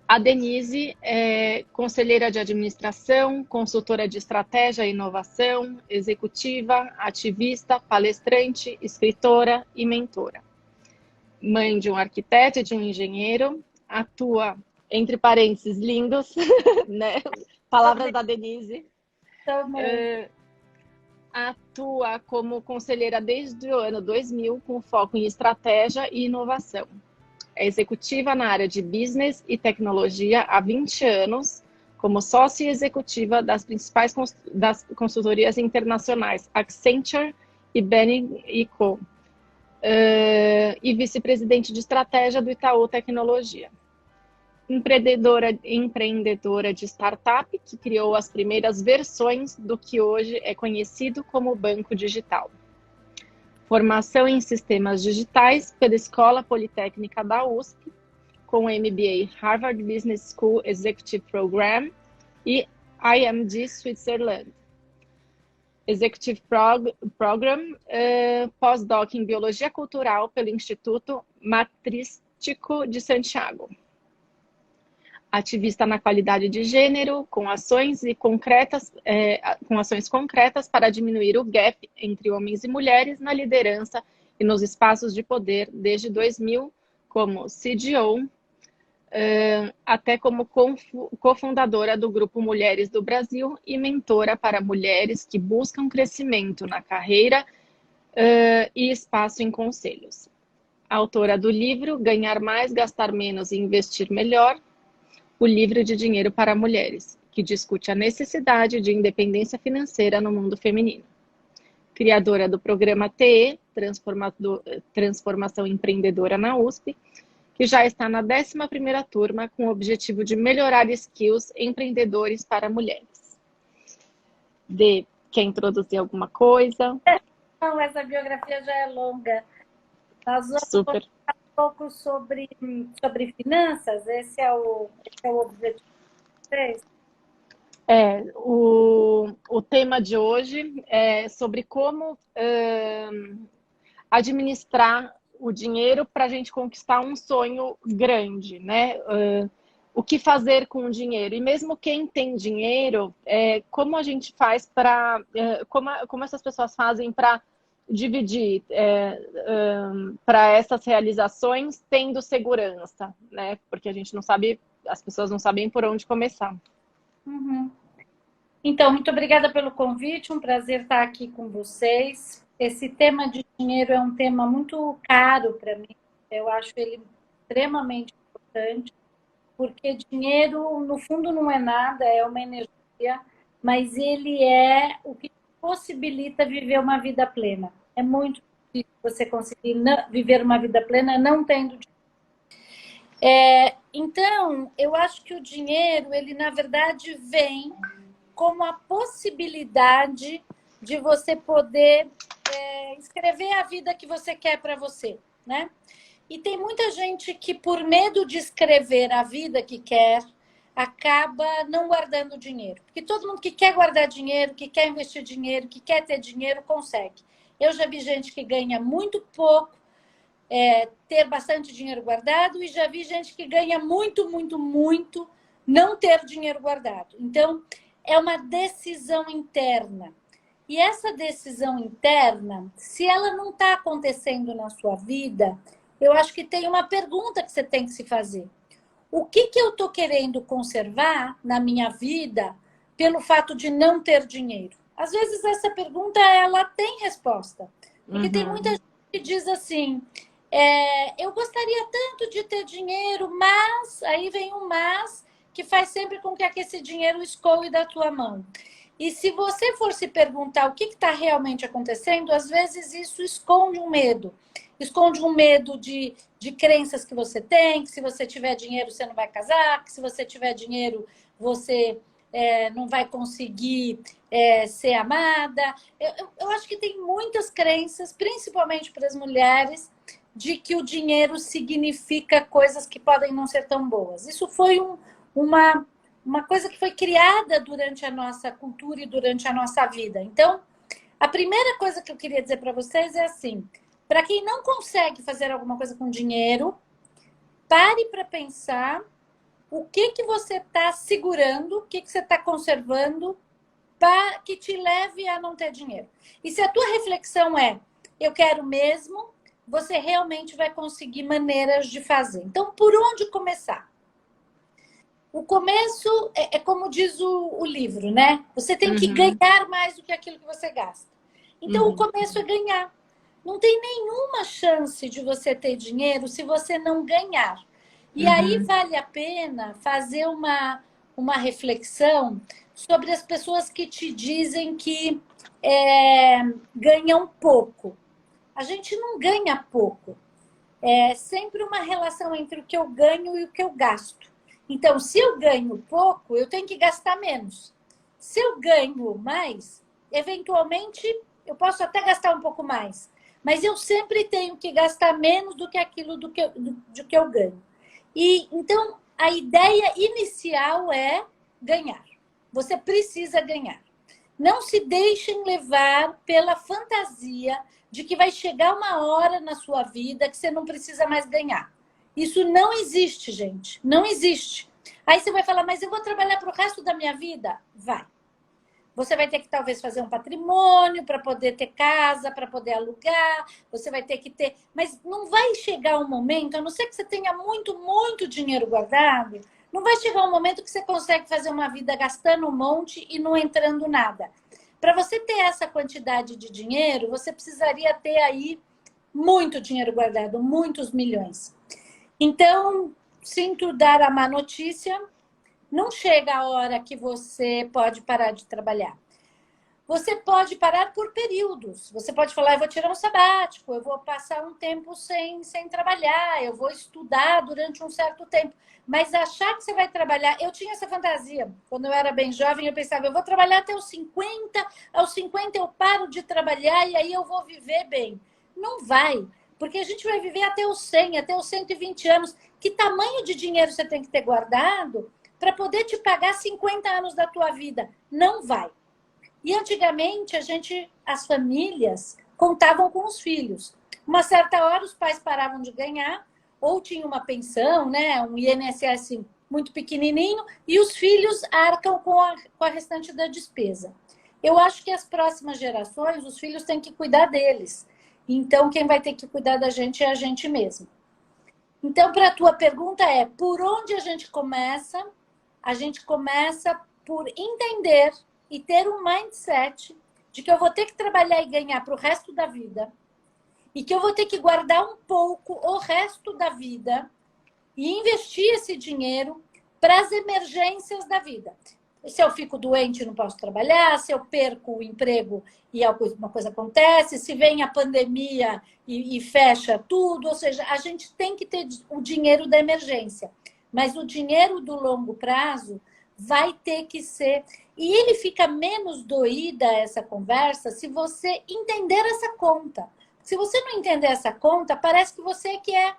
A Denise é conselheira de administração, consultora de estratégia e inovação, executiva, ativista, palestrante, escritora e mentora. Mãe de um arquiteto e de um engenheiro, atua, entre parênteses, lindos, né? Palavras da Denise. Atua como conselheira desde o ano 2000, com foco em estratégia e inovação. É executiva na área de business e tecnologia há 20 anos, como sócia executiva das principais consultorias internacionais Accenture e Bain & Co. E vice-presidente de estratégia do Itaú Tecnologia. Empreendedora de startup, que criou as primeiras versões do que hoje é conhecido como Banco Digital. Formação em Sistemas Digitais pela Escola Politécnica da USP, com MBA Harvard Business School Executive Program e IMD Switzerland. Executive Program, pós-doc em Biologia Cultural pelo Instituto Matrístico de Santiago. Ativista na qualidade de gênero, com ações concretas para diminuir o gap entre homens e mulheres na liderança e nos espaços de poder desde 2000, como CDO, até como cofundadora do Grupo Mulheres do Brasil e mentora para mulheres que buscam crescimento na carreira e espaço em conselhos. Autora do livro Ganhar Mais, Gastar Menos e Investir Melhor, o livro de dinheiro para mulheres, que discute a necessidade de independência financeira no mundo feminino. Criadora do programa TE, Transformação Empreendedora na USP, que já está na 11ª turma com o objetivo de melhorar skills empreendedores para mulheres. Quer introduzir alguma coisa? Não, essa biografia já é longa. Nós vamos Super. falar um pouco sobre finanças, esse é o objetivo de vocês? O tema de hoje é sobre como administrar o dinheiro para a gente conquistar um sonho grande, né? O que fazer com o dinheiro? E mesmo quem tem dinheiro, como a gente faz para... como essas pessoas fazem para dividir para essas realizações tendo segurança, né? Porque a gente não sabe, as pessoas não sabem por onde começar. Uhum. Então, muito obrigada pelo convite, um prazer estar aqui com vocês. Esse tema de dinheiro é um tema muito caro para mim, eu acho ele extremamente importante, porque dinheiro, no fundo, não é nada, é uma energia, mas ele é o que possibilita viver uma vida plena. É muito difícil você conseguir viver uma vida plena não tendo dinheiro. Então, eu acho que o dinheiro, ele na verdade vem como a possibilidade de você poder escrever a vida que você quer para você, né? E tem muita gente que, por medo de escrever a vida que quer, acaba não guardando dinheiro. Porque todo mundo que quer guardar dinheiro, que quer investir dinheiro, que quer ter dinheiro, consegue. Eu já vi gente que ganha muito pouco, ter bastante dinheiro guardado, e já vi gente que ganha muito, muito, muito, não ter dinheiro guardado. Então, é uma decisão interna. E essa decisão interna, se ela não está acontecendo na sua vida, eu acho que tem uma pergunta que você tem que se fazer. O que eu estou querendo conservar na minha vida pelo fato de não ter dinheiro? Às vezes essa pergunta ela tem resposta. Porque tem muita gente que diz assim, eu gostaria tanto de ter dinheiro, mas... Aí vem um mas que faz sempre com que esse dinheiro escoe da tua mão. E se você for se perguntar o que está realmente acontecendo, às vezes isso esconde um medo. Esconde um medo de crenças que você tem, que se você tiver dinheiro você não vai casar, que se você tiver dinheiro você não vai conseguir ser amada. Eu acho que tem muitas crenças, principalmente para as mulheres, de que o dinheiro significa coisas que podem não ser tão boas. Isso foi uma coisa que foi criada durante a nossa cultura e durante a nossa vida. Então, a primeira coisa que eu queria dizer para vocês é assim, para quem não consegue fazer alguma coisa com dinheiro, pare para pensar o que que você está segurando, o que que você está conservando para que te leve a não ter dinheiro. E se a tua reflexão é, eu quero mesmo, você realmente vai conseguir maneiras de fazer. Então, por onde começar? O começo é como diz o livro, né? Você tem que ganhar mais do que aquilo que você gasta. Então, o começo é ganhar. Não tem nenhuma chance de você ter dinheiro se você não ganhar. E aí vale a pena fazer uma reflexão sobre as pessoas que te dizem que ganham pouco. A gente não ganha pouco. É sempre uma relação entre o que eu ganho e o que eu gasto. Então, se eu ganho pouco, eu tenho que gastar menos. Se eu ganho mais, eventualmente, eu posso até gastar um pouco mais. Mas eu sempre tenho que gastar menos do que aquilo do que eu ganho. E então, a ideia inicial é ganhar. Você precisa ganhar. Não se deixem levar pela fantasia de que vai chegar uma hora na sua vida que você não precisa mais ganhar. Isso não existe, gente. Não existe. Aí você vai falar, mas eu vou trabalhar para o resto da minha vida? Vai. Você vai ter que talvez fazer um patrimônio para poder ter casa, para poder alugar. Você vai ter que ter... Mas não vai chegar um momento, a não ser que você tenha muito, muito dinheiro guardado, não vai chegar um momento que você consegue fazer uma vida gastando um monte e não entrando nada. Para você ter essa quantidade de dinheiro, você precisaria ter aí muito dinheiro guardado, muitos milhões. Então, sinto dar a má notícia, não chega a hora que você pode parar de trabalhar. Você pode parar por períodos. Você pode falar, eu vou tirar um sabático, eu vou passar um tempo sem trabalhar, eu vou estudar durante um certo tempo. Mas achar que você vai trabalhar... Eu tinha essa fantasia. Quando eu era bem jovem, eu pensava, eu vou trabalhar até os 50, aos 50 eu paro de trabalhar e aí eu vou viver bem. Não vai, porque a gente vai viver até os 100, até os 120 anos. Que tamanho de dinheiro você tem que ter guardado para poder te pagar 50 anos da tua vida? Não vai. E antigamente, as famílias contavam com os filhos. Uma certa hora, os pais paravam de ganhar, ou tinham uma pensão, né, um INSS muito pequenininho, e os filhos arcam com a restante da despesa. Eu acho que as próximas gerações, os filhos têm que cuidar deles. Então, quem vai ter que cuidar da gente é a gente mesmo. Então, para a tua pergunta por onde a gente começa? A gente começa por entender e ter um mindset de que eu vou ter que trabalhar e ganhar para o resto da vida e que eu vou ter que guardar um pouco o resto da vida e investir esse dinheiro para as emergências da vida. Se eu fico doente e não posso trabalhar, se eu perco o emprego e alguma coisa acontece, se vem a pandemia e fecha tudo, ou seja, a gente tem que ter o dinheiro da emergência. Mas o dinheiro do longo prazo vai ter que ser... E ele fica menos doída, essa conversa, se você entender essa conta. Se você não entender essa conta, parece que você que é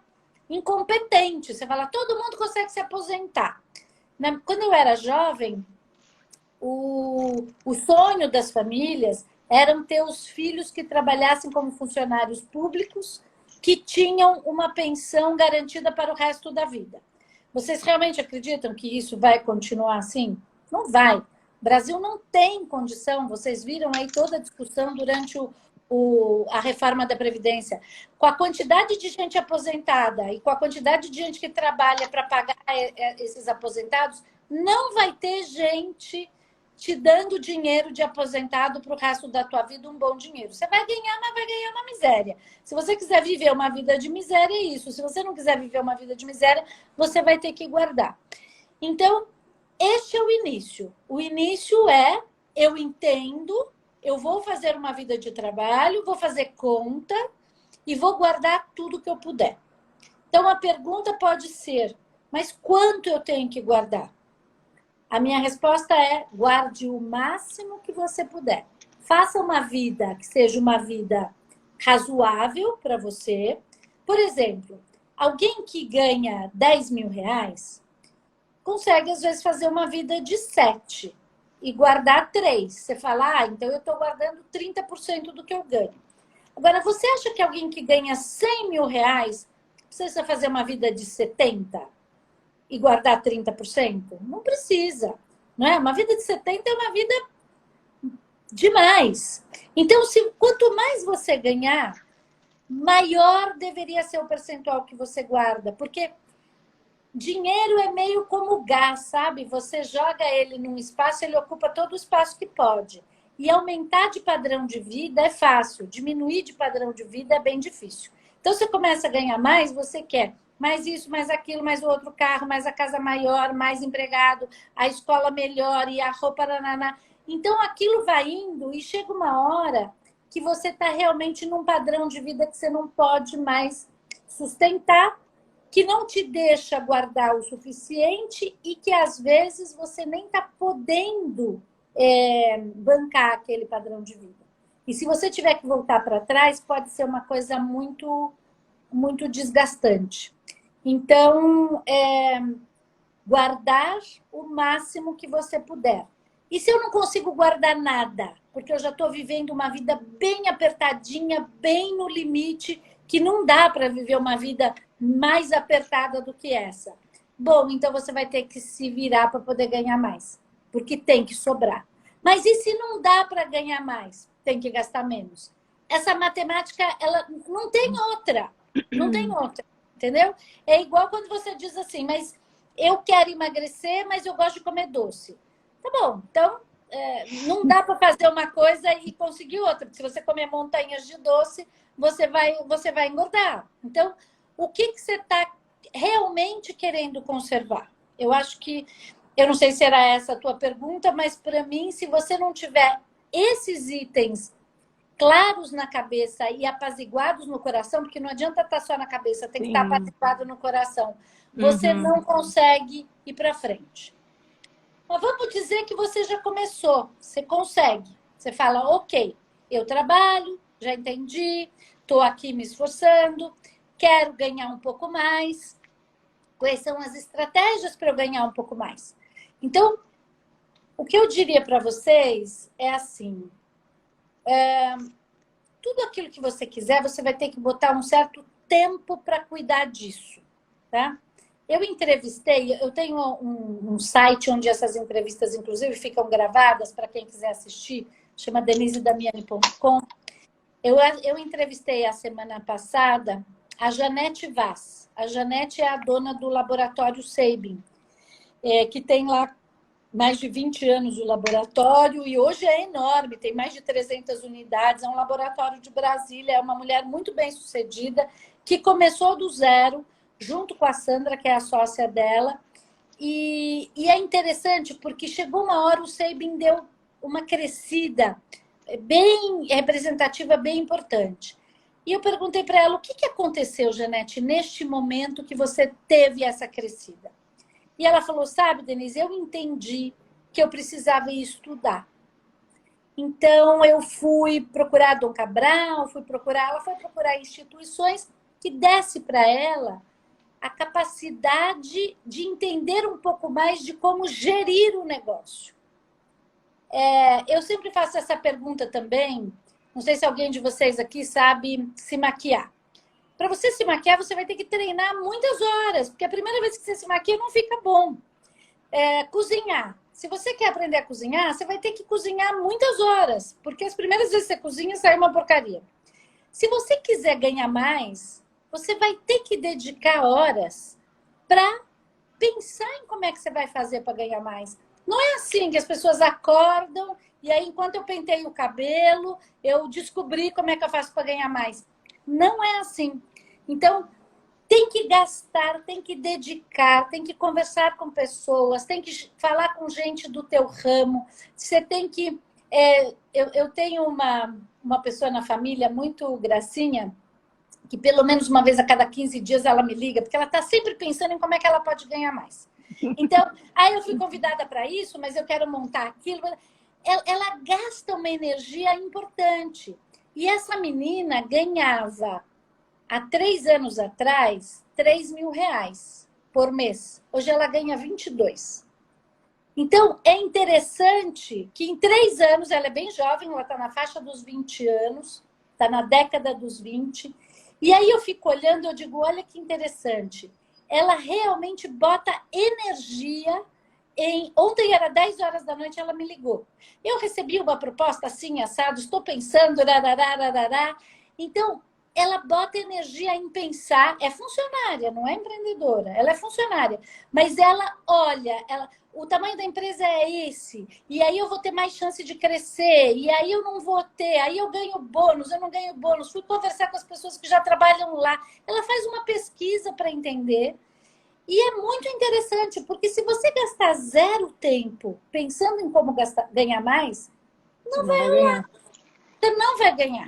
incompetente. Você fala, todo mundo consegue se aposentar. Quando eu era jovem, o sonho das famílias eram ter os filhos que trabalhassem como funcionários públicos, que tinham uma pensão garantida para o resto da vida. Vocês realmente acreditam que isso vai continuar assim? Não vai. O Brasil não tem condição. Vocês viram aí toda a discussão durante a reforma da Previdência. Com a quantidade de gente aposentada e com a quantidade de gente que trabalha para pagar esses aposentados, não vai ter gente te dando dinheiro de aposentado para o resto da tua vida, um bom dinheiro. Você vai ganhar, mas vai ganhar na miséria. Se você quiser viver uma vida de miséria, é isso. Se você não quiser viver uma vida de miséria, você vai ter que guardar. Então, este é o início. O início é, eu entendo, eu vou fazer uma vida de trabalho, vou fazer conta e vou guardar tudo que eu puder. Então, a pergunta pode ser, mas quanto eu tenho que guardar? A minha resposta é, guarde o máximo que você puder. Faça uma vida que seja uma vida razoável para você. Por exemplo, alguém que ganha 10 mil reais consegue, às vezes, fazer uma vida de 7 e guardar 3. Você fala, então eu estou guardando 30% do que eu ganho. Agora, você acha que alguém que ganha 100 mil reais precisa fazer uma vida de 70? e guardar 30%? Não precisa. Não é? Uma vida de 70 é uma vida demais. Então, quanto mais você ganhar, maior deveria ser o percentual que você guarda. Porque dinheiro é meio como gás, sabe? Você joga ele num espaço, ele ocupa todo o espaço que pode. E aumentar de padrão de vida é fácil, diminuir de padrão de vida é bem difícil. Então, você começa a ganhar mais, você quer mais isso, mais aquilo, mais o outro carro, mais a casa maior, mais empregado, a escola melhor e a roupa... Nananá. Então, aquilo vai indo e chega uma hora que você está realmente num padrão de vida que você não pode mais sustentar, que não te deixa guardar o suficiente e que, às vezes, você nem está podendo bancar aquele padrão de vida. E se você tiver que voltar para trás, pode ser uma coisa muito, muito desgastante. Então, guardar o máximo que você puder. E se eu não consigo guardar nada, porque eu já estou vivendo uma vida bem apertadinha, bem no limite, que não dá para viver uma vida mais apertada do que essa? Bom, então você vai ter que se virar para poder ganhar mais, porque tem que sobrar. Mas e se não dá para ganhar mais? Tem que gastar menos. Essa matemática, ela não tem outra. Não tem outra, entendeu? É igual quando você diz assim, mas eu quero emagrecer, mas eu gosto de comer doce. Tá bom, então não dá para fazer uma coisa e conseguir outra. Porque se você comer montanhas de doce, você vai engordar. Então, o que você está realmente querendo conservar? Eu acho que, eu não sei se era essa a tua pergunta, mas para mim, se você não tiver esses itens claros na cabeça e apaziguados no coração, porque não adianta estar só na cabeça, tem que estar apaziguado no coração, você não consegue ir para frente. Mas vamos dizer que você já começou, você consegue. Você fala, ok, eu trabalho, já entendi, estou aqui me esforçando, quero ganhar um pouco mais. Quais são as estratégias para eu ganhar um pouco mais? Então, o que eu diria para vocês é assim, tudo aquilo que você quiser, você vai ter que botar um certo tempo para cuidar disso, tá? Eu entrevistei, eu tenho um site onde essas entrevistas, inclusive, ficam gravadas para quem quiser assistir, chama denisedamiani.com. Eu entrevistei a semana passada a Janete Vaz. A Janete é a dona do laboratório Sabin, que tem lá mais de 20 anos o laboratório e hoje é enorme, tem mais de 300 unidades, é um laboratório de Brasília, é uma mulher muito bem sucedida, que começou do zero, junto com a Sandra, que é a sócia dela, e é interessante porque chegou uma hora o Sabin deu uma crescida bem representativa, bem importante. E eu perguntei para ela, o que aconteceu, Janete, neste momento que você teve essa crescida? E ela falou, sabe, Denise, eu entendi que eu precisava ir estudar. Então, eu fui procurar Dom Cabral, ela foi procurar instituições que desse para ela a capacidade de entender um pouco mais de como gerir o negócio. Eu sempre faço essa pergunta também, não sei se alguém de vocês aqui sabe se maquiar. Para você se maquiar, você vai ter que treinar muitas horas, porque a primeira vez que você se maquia não fica bom. Cozinhar. Se você quer aprender a cozinhar, você vai ter que cozinhar muitas horas, porque as primeiras vezes que você cozinha, sai uma porcaria. Se você quiser ganhar mais, você vai ter que dedicar horas para pensar em como é que você vai fazer para ganhar mais. Não é assim que as pessoas acordam e aí, enquanto eu penteio o cabelo, eu descobri como é que eu faço para ganhar mais. Não é assim. Então, tem que gastar, tem que dedicar, tem que conversar com pessoas, tem que falar com gente do teu ramo. Você tem que... eu tenho uma pessoa na família muito gracinha, que pelo menos uma vez a cada 15 dias ela me liga, porque ela está sempre pensando em como é que ela pode ganhar mais. Então, aí eu fui convidada para isso, mas eu quero montar aquilo. Ela gasta uma energia importante. E essa menina ganhava, há 3 anos atrás, R$3.000 por mês. Hoje ela ganha 22. Então, é interessante que em 3 anos, ela é bem jovem, ela está na faixa dos 20 anos, está na década dos 20. E aí eu fico olhando, eu digo, olha que interessante. ela realmente bota energia em... Ontem era 10 horas da noite, ela me ligou. Eu recebi uma proposta assim, assado, estou pensando, rararararará. Então, ela bota energia em pensar. É funcionária, não é empreendedora. Ela é funcionária. Mas ela olha, o tamanho da empresa é esse. E aí eu vou ter mais chance de crescer. E aí eu não vou ter. Aí eu ganho bônus, eu não ganho bônus. Fui conversar com as pessoas que já trabalham lá. Ela faz uma pesquisa para entender. E é muito interessante, porque se você gastar zero tempo pensando em como ganhar mais, Você não vai ganhar. você não vai ganhar.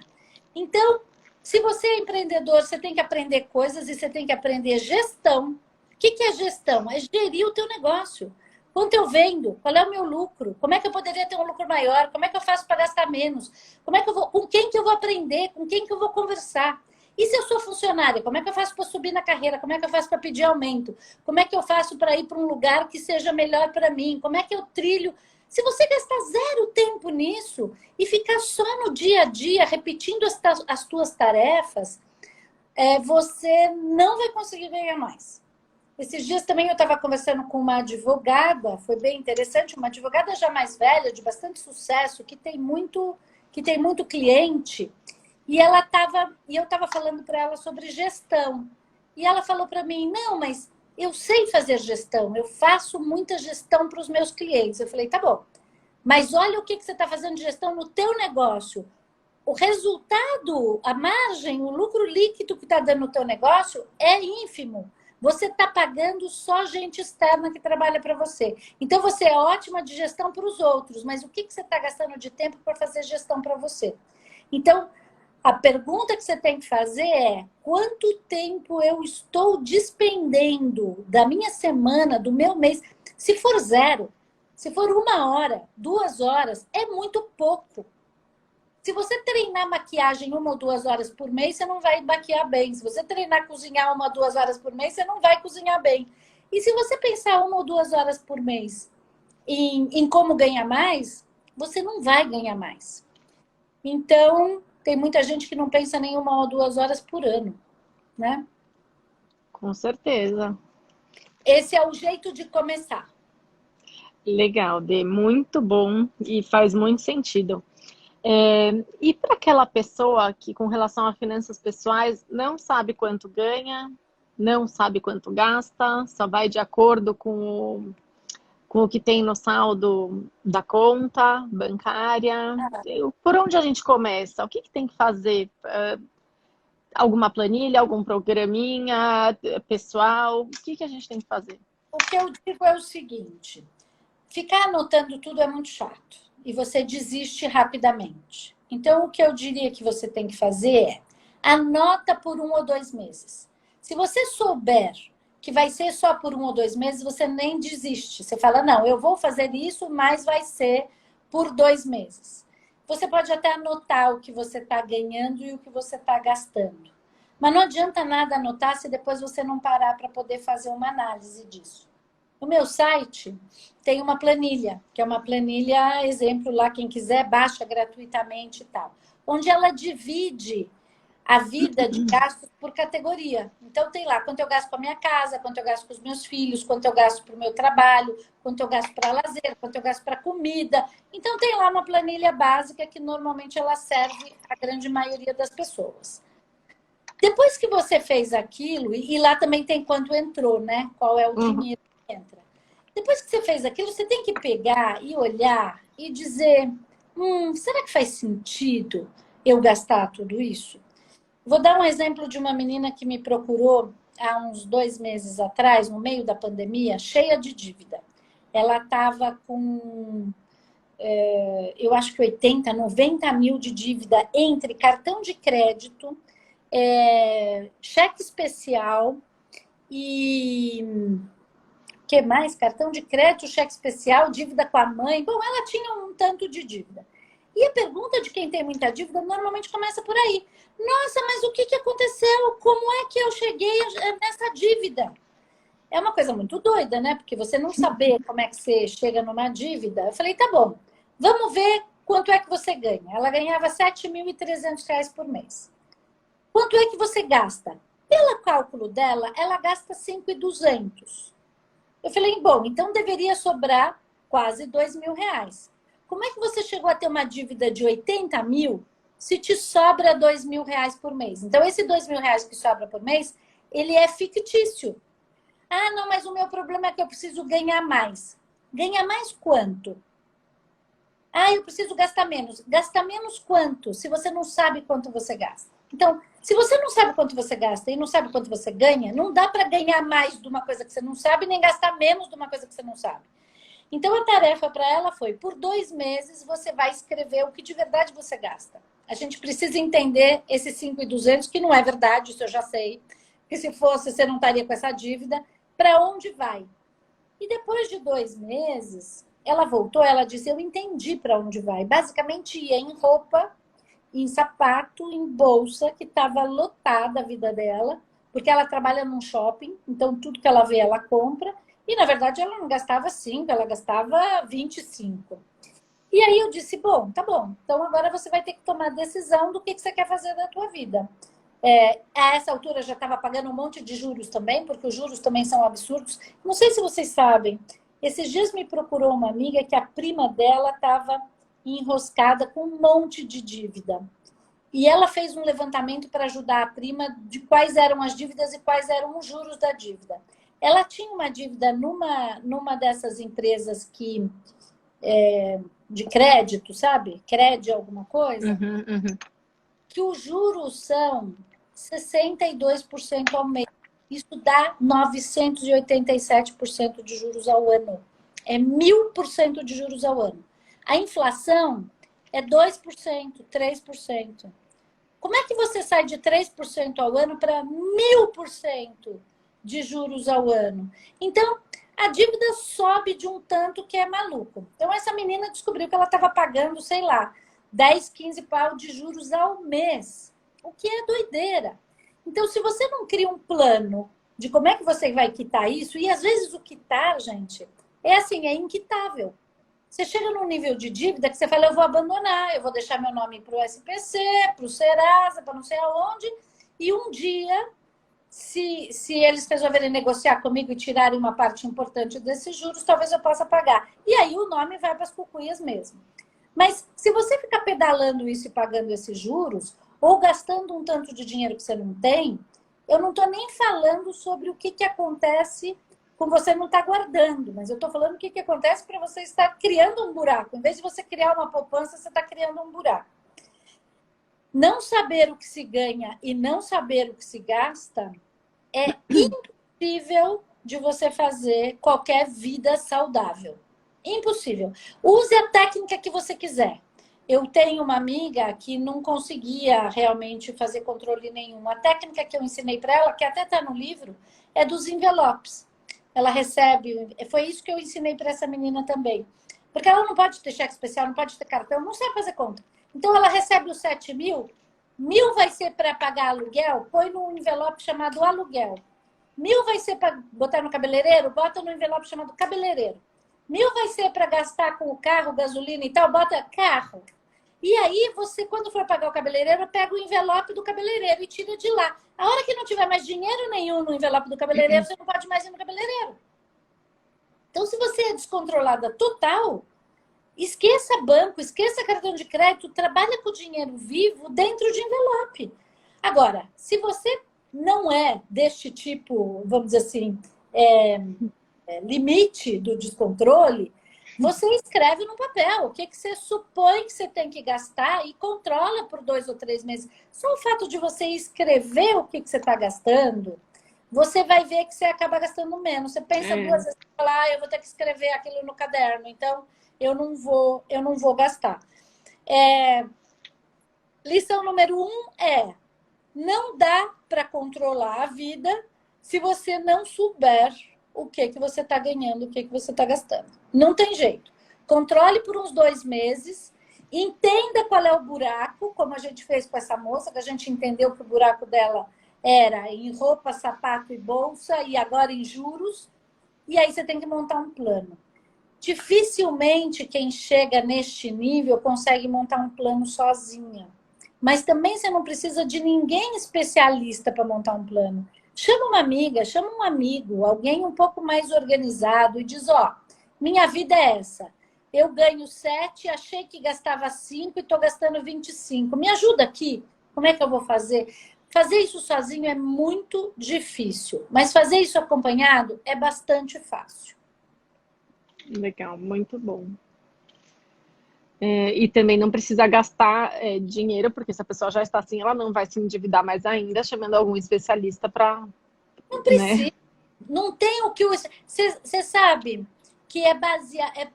Então, se você é empreendedor, você tem que aprender coisas e você tem que aprender gestão. O que é gestão? É gerir o teu negócio. Quanto eu vendo? Qual é o meu lucro? Como é que eu poderia ter um lucro maior? Como é que eu faço para gastar menos? Como é que eu vou, com quem que eu vou aprender? Com quem que eu vou conversar? E se eu sou funcionária, como é que eu faço para subir na carreira? Como é que eu faço para pedir aumento? Como é que eu faço para ir para um lugar que seja melhor para mim? Como é que eu trilho? Se você gastar zero tempo nisso e ficar só no dia a dia repetindo as tuas tarefas, você não vai conseguir ganhar mais. Esses dias também eu estava conversando com uma advogada, foi bem interessante, uma advogada já mais velha, de bastante sucesso, que tem muito cliente. E eu estava falando para ela sobre gestão. E ela falou para mim, não, mas eu sei fazer gestão, eu faço muita gestão para os meus clientes. Eu falei, tá bom, mas olha o que você está fazendo de gestão no teu negócio. O resultado, a margem, o lucro líquido que está dando no teu negócio é ínfimo. Você está pagando só gente externa que trabalha para você. Então, você é ótima de gestão para os outros, mas o que você está gastando de tempo para fazer gestão para você? Então, a pergunta que você tem que fazer é: quanto tempo eu estou despendendo da minha semana, do meu mês? Se for zero, se for 1 hora, 2 horas, é muito pouco. Se você treinar maquiagem 1 ou 2 horas por mês, você não vai maquiar bem. Se você treinar cozinhar 1 ou 2 horas por mês, você não vai cozinhar bem. E se você pensar 1 ou 2 horas por mês em como ganhar mais, você não vai ganhar mais. Então, tem muita gente que não pensa nem 1 ou 2 horas por ano, né? Com certeza. Esse é o jeito de começar. Legal, Dê, muito bom e faz muito sentido. E para aquela pessoa que, com relação a finanças pessoais, não sabe quanto ganha, não sabe quanto gasta, só vai de acordo com o que tem no saldo da conta bancária. Por onde a gente começa? O que tem que fazer? Alguma planilha, algum programinha pessoal? O que a gente tem que fazer? O que eu digo é o seguinte: ficar anotando tudo é muito chato e você desiste rapidamente. Então, o que eu diria que você tem que fazer é anota por 1 ou 2 meses. Se você souber que vai ser só por 1 ou 2 meses, você nem desiste. Você fala, não, eu vou fazer isso, mas vai ser por 2 meses. Você pode até anotar o que você está ganhando e o que você está gastando. Mas não adianta nada anotar se depois você não parar para poder fazer uma análise disso. No meu site tem uma planilha, que é uma planilha, exemplo lá, quem quiser, baixa gratuitamente e tal, onde ela divide a vida de gastos por categoria. Então, tem lá quanto eu gasto com a minha casa, quanto eu gasto com os meus filhos, quanto eu gasto para o meu trabalho, quanto eu gasto para lazer, quanto eu gasto para comida. Então, tem lá uma planilha básica que normalmente ela serve à grande maioria das pessoas. Depois que você fez aquilo, e lá também tem quanto entrou, né? Qual é o dinheiro que entra. Depois que você fez aquilo, você tem que pegar e olhar e dizer, será que faz sentido eu gastar tudo isso? Vou dar um exemplo de uma menina que me procurou há uns 2 meses atrás, no meio da pandemia, cheia de dívida. Ela estava com, eu acho que 80, 90 mil de dívida entre cartão de crédito, cheque especial e que mais? Cartão de crédito, cheque especial, dívida com a mãe. Bom, ela tinha um tanto de dívida. E a pergunta de quem tem muita dívida normalmente começa por aí. Nossa, mas o que aconteceu? Como é que eu cheguei nessa dívida? É uma coisa muito doida, né? Porque você não saber como é que você chega numa dívida. Eu falei, tá bom, vamos ver quanto é que você ganha. Ela ganhava R$ 7.300 por mês. Quanto é que você gasta? Pelo cálculo dela, ela gasta 5.200. Eu falei, bom, então deveria sobrar quase 2.000 reais. Como é que você chegou a ter uma dívida de 80 mil se te sobra 2.000 reais por mês? Então, esse 2.000 reais que sobra por mês, ele é fictício. Ah, não, mas o meu problema é que eu preciso ganhar mais. Ganhar mais quanto? Ah, eu preciso gastar menos. Gastar menos quanto? Se você não sabe quanto você gasta. Então, se você não sabe quanto você gasta e não sabe quanto você ganha, não dá para ganhar mais de uma coisa que você não sabe, nem gastar menos de uma coisa que você não sabe. Então, a tarefa para ela foi, por 2 meses, você vai escrever o que de verdade você gasta. A gente precisa entender esses 5.200, que não é verdade, isso eu já sei. Que se fosse, você não estaria com essa dívida. Para onde vai? E depois de 2 meses, ela voltou, ela disse, eu entendi para onde vai. Basicamente, ia em roupa, em sapato, em bolsa, que estava lotada a vida dela, porque ela trabalha num shopping, então tudo que ela vê, ela compra. E, na verdade, ela não gastava 5, ela gastava 25. E aí eu disse, bom, tá bom. Então, agora você vai ter que tomar a decisão do que você quer fazer da tua vida. A essa altura já estava pagando um monte de juros também, porque os juros também são absurdos. Não sei se vocês sabem, esses dias me procurou uma amiga que a prima dela estava enroscada com um monte de dívida. E ela fez um levantamento para ajudar a prima de quais eram as dívidas e quais eram os juros da dívida. Ela tinha uma dívida numa dessas empresas de crédito, sabe? Crédito alguma coisa. Que os juros são 62% ao mês. Isso dá 987% de juros ao ano. É 1.000% de juros ao ano. A inflação é 2%, 3%. Como é que você sai de 3% ao ano para 1.000% de juros ao ano? Então, a dívida sobe de um tanto que é maluco. Então, essa menina descobriu que ela estava pagando, sei lá, 10, 15 pau de juros ao mês. O que é doideira. Então, se você não cria um plano de como é que você vai quitar isso, e às vezes o quitar, gente, é assim, é inquitável. Você chega num nível de dívida que você fala, eu vou abandonar, eu vou deixar meu nome para o SPC, para o Serasa, para não sei aonde, e um dia, se eles resolverem negociar comigo e tirarem uma parte importante desses juros, talvez eu possa pagar. E aí o nome vai para as cucuias mesmo. Mas se você ficar pedalando isso e pagando esses juros, ou gastando um tanto de dinheiro que você não tem, eu não estou nem falando sobre o que acontece com você não estar guardando, mas eu estou falando o que acontece para você estar criando um buraco. Em vez de você criar uma poupança, você está criando um buraco. Não saber o que se ganha e não saber o que se gasta é impossível de você fazer qualquer vida saudável. Impossível. Use a técnica que você quiser. Eu tenho uma amiga que não conseguia realmente fazer controle nenhum. A técnica que eu ensinei para ela, que até está no livro, é dos envelopes. Ela recebe... Foi isso que eu ensinei para essa menina também. Porque ela não pode ter cheque especial, não pode ter cartão, não sabe fazer conta. Então, ela recebe os 7 mil, 1.000 vai ser para pagar aluguel, põe num envelope chamado aluguel. 1.000 vai ser para botar no cabeleireiro, bota no envelope chamado cabeleireiro. 1.000 vai ser para gastar com o carro, gasolina e tal, bota carro. E aí, você, quando for pagar o cabeleireiro, pega o envelope do cabeleireiro e tira de lá. A hora que não tiver mais dinheiro nenhum no envelope do cabeleireiro, você não pode mais ir no cabeleireiro. Então, se você é descontrolada total, esqueça banco, esqueça cartão de crédito, trabalha com o dinheiro vivo dentro de envelope. Agora, se você não é deste tipo, vamos dizer assim, limite do descontrole, você escreve no papel o que você supõe que você tem que gastar e controla por 2 ou 3 meses. Só o fato de você escrever o que você está gastando, você vai ver que você acaba gastando menos. Você pensa 2 vezes e fala, eu vou ter que escrever aquilo no caderno, então eu não vou gastar. Lição número 1 é: não dá para controlar a vida se você não souber o que você está ganhando, o que você está gastando. Não tem jeito. Controle por uns 2 meses, entenda qual é o buraco, como a gente fez com essa moça, que a gente entendeu que o buraco dela era em roupa, sapato e bolsa, e agora em juros, e aí você tem que montar um plano. Dificilmente quem chega neste nível consegue montar um plano sozinha. Mas também você não precisa de ninguém especialista para montar um plano. Chama uma amiga, chama um amigo, alguém um pouco mais organizado e diz, ó, minha vida é essa. Eu ganho 7, achei que gastava 5 e estou gastando 25. Me ajuda aqui. Como é que eu vou fazer? Fazer isso sozinho é muito difícil, mas fazer isso acompanhado é bastante fácil. Legal, muito bom. E também não precisa gastar dinheiro, porque se a pessoa já está assim, ela não vai se endividar mais ainda, chamando algum especialista para, Não né? precisa. Não tem o que... Você sabe que é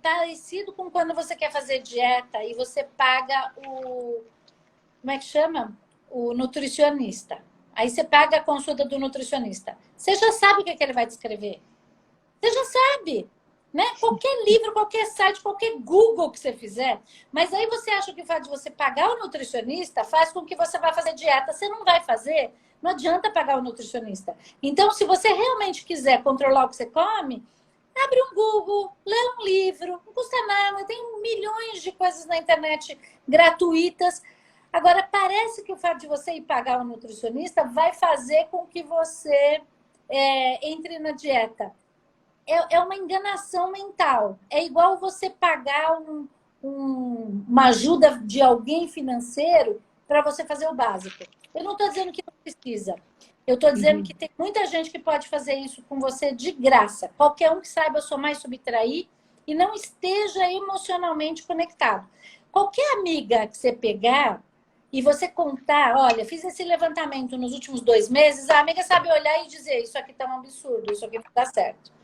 parecido com quando você quer fazer dieta e você paga o... Como é que chama? O nutricionista. Aí você paga a consulta do nutricionista. Você já sabe o que, é que ele vai descrever. Você já sabe. Né? Qualquer livro, qualquer site, qualquer Google que você fizer. Mas aí você acha que o fato de você pagar o nutricionista faz com que você vá fazer dieta. Você não vai fazer, não adianta pagar o nutricionista. Então, se você realmente quiser controlar o que você come, abre um Google, lê um livro, não custa nada, tem milhões de coisas na internet gratuitas. Agora, parece que o fato de você ir pagar um nutricionista vai fazer com que você entre na dieta. É uma enganação mental. É igual você pagar uma ajuda de alguém financeiro para você fazer o básico. Eu não estou dizendo que não precisa. Eu estou dizendo que tem muita gente que pode fazer isso com você de graça. Qualquer um que saiba somar e subtrair e não esteja emocionalmente conectado. Qualquer amiga que você pegar e você contar, olha, fiz esse levantamento nos últimos 2 meses, a amiga sabe olhar e dizer, isso aqui está um absurdo, isso aqui não dá certo.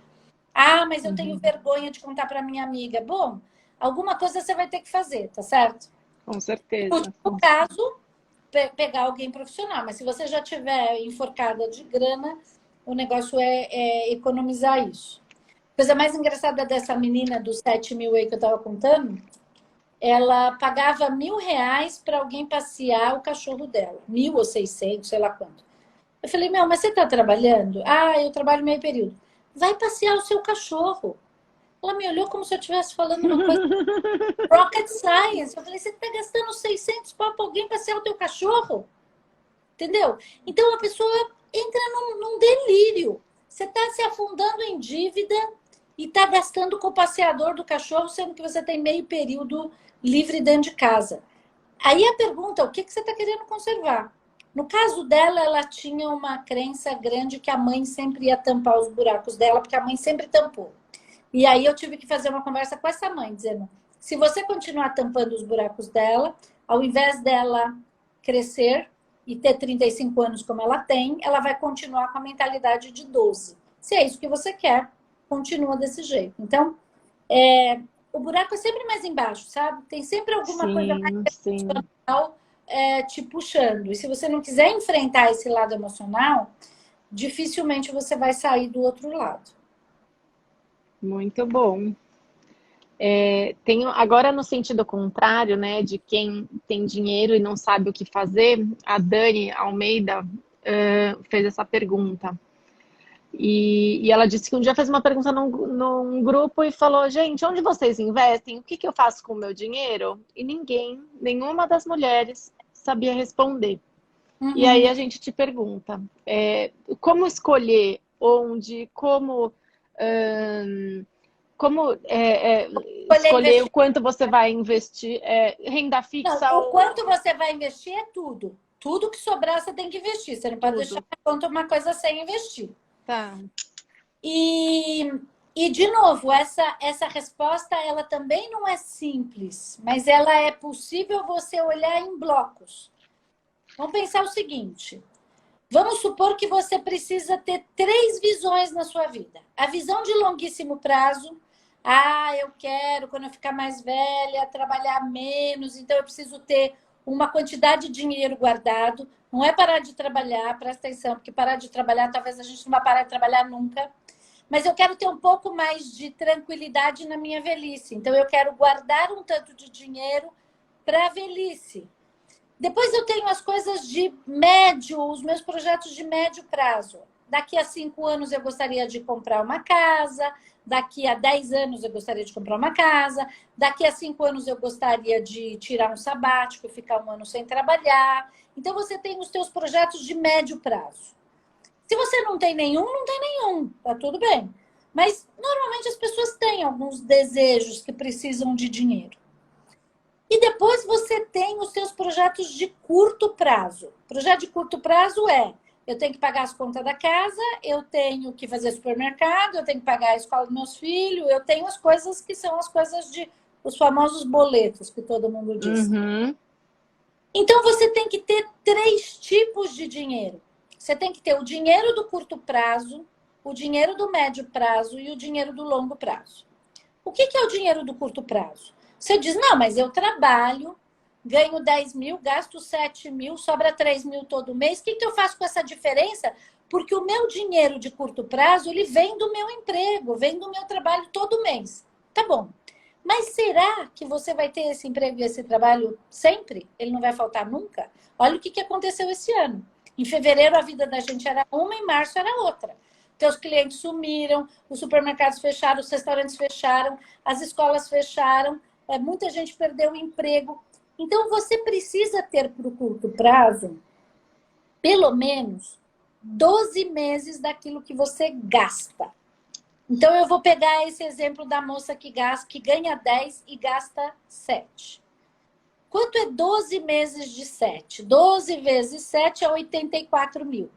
Ah, mas eu tenho vergonha de contar para minha amiga. Bom, alguma coisa você vai ter que fazer, tá certo? Com No certeza. último caso, pegar alguém profissional. Mas se você já tiver enforcada de grana, o negócio é economizar isso. A coisa mais engraçada dessa menina dos 7 mil aí que eu estava contando, ela pagava R$ 1.000 para alguém passear o cachorro dela. 1.000 ou 600, sei lá quanto. Eu falei, meu, mas você está trabalhando? Ah, eu trabalho meio período. Vai passear o seu cachorro. Ela me olhou como se eu estivesse falando uma coisa rocket science. Eu falei, você está gastando 600 pau para alguém passear o teu cachorro? Entendeu? Então a pessoa entra num delírio. Você está se afundando em dívida e está gastando com o passeador do cachorro, sendo que você tem meio período livre dentro de casa. Aí a pergunta, o que você está querendo conservar? No caso dela, ela tinha uma crença grande que a mãe sempre ia tampar os buracos dela, porque a mãe sempre tampou. E aí eu tive que fazer uma conversa com essa mãe, dizendo, se você continuar tampando os buracos dela, ao invés dela crescer e ter 35 anos como ela tem, ela vai continuar com a mentalidade de 12. Se é isso que você quer, continua desse jeito. Então, o buraco é sempre mais embaixo, sabe? Tem sempre alguma coisa mais Sim. emocional te puxando. E se você não quiser enfrentar esse lado emocional, dificilmente você vai sair do outro lado. Muito bom. Agora no sentido contrário, né, de quem tem dinheiro e não sabe o que fazer, a Dani Almeida fez essa pergunta. E ela disse que um dia fez uma pergunta num grupo e falou, gente, onde vocês investem? O que eu faço com o meu dinheiro? E nenhuma das mulheres sabia responder. E aí a gente te pergunta, como escolher onde, como escolher o quanto você vai investir? Renda fixa? Não, o quanto você vai investir é tudo. Tudo que sobrar você tem que investir. Você não pode deixar a conta uma coisa sem investir. Tá. E de novo, essa resposta ela também não é simples, mas ela é possível você olhar em blocos. Vamos pensar o seguinte. Vamos supor que você precisa ter 3 visões na sua vida. A visão de longuíssimo prazo. Ah, eu quero, quando eu ficar mais velha, trabalhar menos, então eu preciso ter uma quantidade de dinheiro guardado. Não é parar de trabalhar, presta atenção, porque parar de trabalhar, talvez a gente não vai parar de trabalhar nunca. Mas eu quero ter um pouco mais de tranquilidade na minha velhice. Então eu quero guardar um tanto de dinheiro para a velhice. Depois eu tenho as coisas de médio, os meus projetos de médio prazo. Daqui a 5 anos eu gostaria de comprar uma casa. daqui a 10 anos eu gostaria de comprar uma casa, daqui a 5 anos eu gostaria de tirar um sabático, ficar um ano sem trabalhar. Então, você tem os seus projetos de médio prazo. Se você não tem nenhum, não tem nenhum, tá tudo bem. Mas, normalmente, as pessoas têm alguns desejos que precisam de dinheiro. E depois você tem os seus projetos de curto prazo. Projeto de curto prazo é: eu tenho que pagar as contas da casa, eu tenho que fazer supermercado, eu tenho que pagar a escola dos meus filhos, eu tenho as coisas que são as coisas os famosos boletos que todo mundo diz. Uhum. Então você tem que ter 3 tipos de dinheiro. Você tem que ter o dinheiro do curto prazo, o dinheiro do médio prazo e o dinheiro do longo prazo. O que é o dinheiro do curto prazo? Você diz: não, mas eu trabalho, ganho 10 mil, gasto 7 mil, sobra 3 mil todo mês. O que eu faço com essa diferença? Porque o meu dinheiro de curto prazo, ele vem do meu emprego, vem do meu trabalho todo mês. Tá bom. Mas será que você vai ter esse emprego e esse trabalho sempre? Ele não vai faltar nunca? Olha o que aconteceu esse ano. Em fevereiro, a vida da gente era uma, em março era outra. Teus clientes sumiram, os supermercados fecharam, os restaurantes fecharam, as escolas fecharam, muita gente perdeu o emprego. Então, você precisa ter para o curto prazo, pelo menos, 12 meses daquilo que você gasta. Então, eu vou pegar esse exemplo da moça que ganha 10 e gasta 7. Quanto é 12 meses de 7? 12 vezes 7 é 84 mil.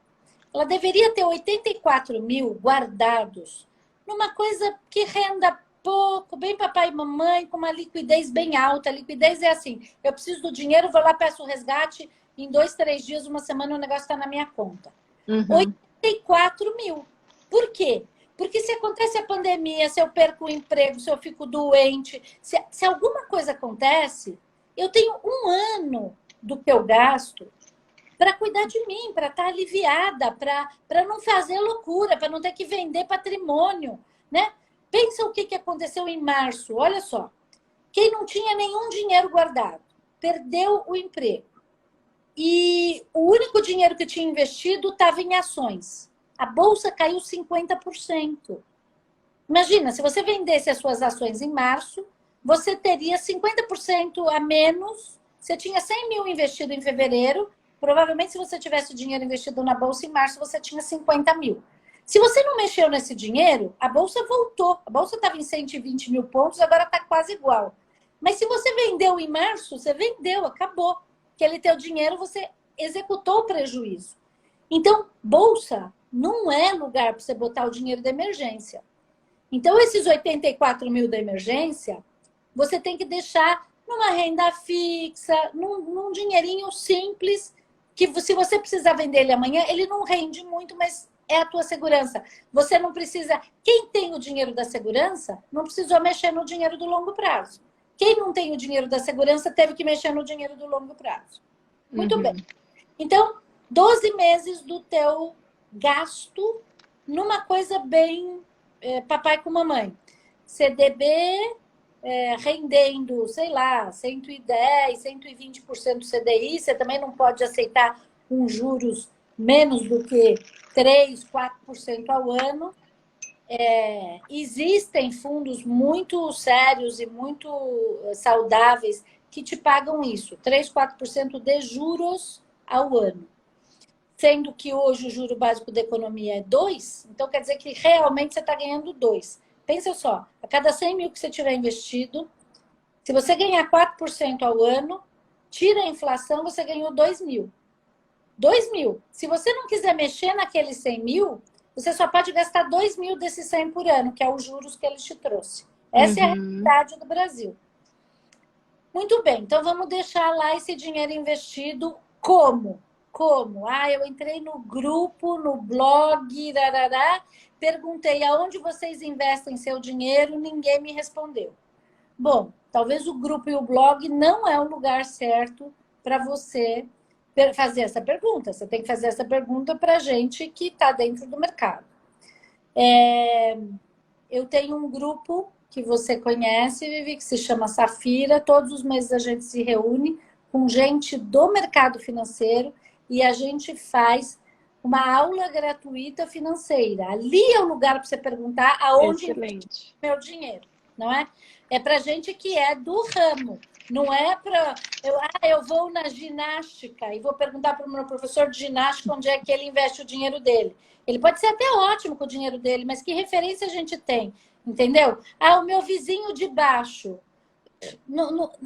Ela deveria ter 84 mil guardados numa coisa que renda pouco, bem papai e mamãe, com uma liquidez bem alta. A liquidez é assim: eu preciso do dinheiro, vou lá, peço o resgate, em 2, 3 dias, uma semana, o negócio está na minha conta. Uhum. 84 mil. Por quê? Porque se acontece a pandemia, se eu perco o emprego, se eu fico doente, se alguma coisa acontece, eu tenho um ano do que eu gasto para cuidar de mim, para estar aliviada, para não fazer loucura, para não ter que vender patrimônio, né? Pensa o que aconteceu em março. Olha só. Quem não tinha nenhum dinheiro guardado, perdeu o emprego. E o único dinheiro que tinha investido estava em ações. A bolsa caiu 50%. Imagina, se você vendesse as suas ações em março, você teria 50% a menos. Você tinha 100 mil investido em fevereiro. Provavelmente, se você tivesse o dinheiro investido na bolsa em março, você tinha 50 mil. Se você não mexeu nesse dinheiro, a bolsa voltou. A bolsa estava em 120 mil pontos, agora está quase igual. Mas se você vendeu em março, você vendeu, acabou. Aquele teu dinheiro, você executou o prejuízo. Então, bolsa não é lugar para você botar o dinheiro da emergência. Então, esses 84 mil da emergência, você tem que deixar numa renda fixa, num dinheirinho simples, que se você precisar vender ele amanhã, ele não rende muito, mas é a tua segurança. Você não precisa... Quem tem o dinheiro da segurança, não precisou mexer no dinheiro do longo prazo. Quem não tem o dinheiro da segurança, teve que mexer no dinheiro do longo prazo. Muito bem. Então, 12 meses do teu gasto numa coisa bem papai com mamãe. CDB... rendendo, sei lá, 110, 120% do CDI, você também não pode aceitar juros menos do que 3, 4% ao ano. Existem fundos muito sérios e muito saudáveis que te pagam isso, 3, 4% de juros ao ano. Sendo que hoje o juro básico da economia é 2, então quer dizer que realmente você está ganhando 2. Pensa só, a cada 100 mil que você tiver investido, se você ganhar 4% ao ano, tira a inflação, você ganhou 2 mil. 2 mil. Se você não quiser mexer naqueles 100 mil, você só pode gastar 2 mil desses 100 por ano, que é os juros que ele te trouxe. Essa é a realidade do Brasil. Muito bem, então vamos deixar lá esse dinheiro investido como? Como? Eu entrei no grupo, no blog, rarará, perguntei aonde vocês investem seu dinheiro, ninguém me respondeu. Bom, talvez o grupo e o blog não é o lugar certo para você fazer essa pergunta. Você tem que fazer essa pergunta para gente que está dentro do mercado. Eu tenho um grupo que você conhece, Vivi, que se chama Safira. Todos os meses a gente se reúne com gente do mercado financeiro e a gente faz uma aula gratuita financeira. Ali é o lugar para você perguntar aonde Excelente. meu dinheiro, não é? É para gente que é do ramo. Não é para... eu vou na ginástica e vou perguntar para o meu professor de ginástica onde é que ele investe o dinheiro dele. Ele pode ser até ótimo com o dinheiro dele, mas que referência a gente tem? Entendeu? O meu vizinho de baixo.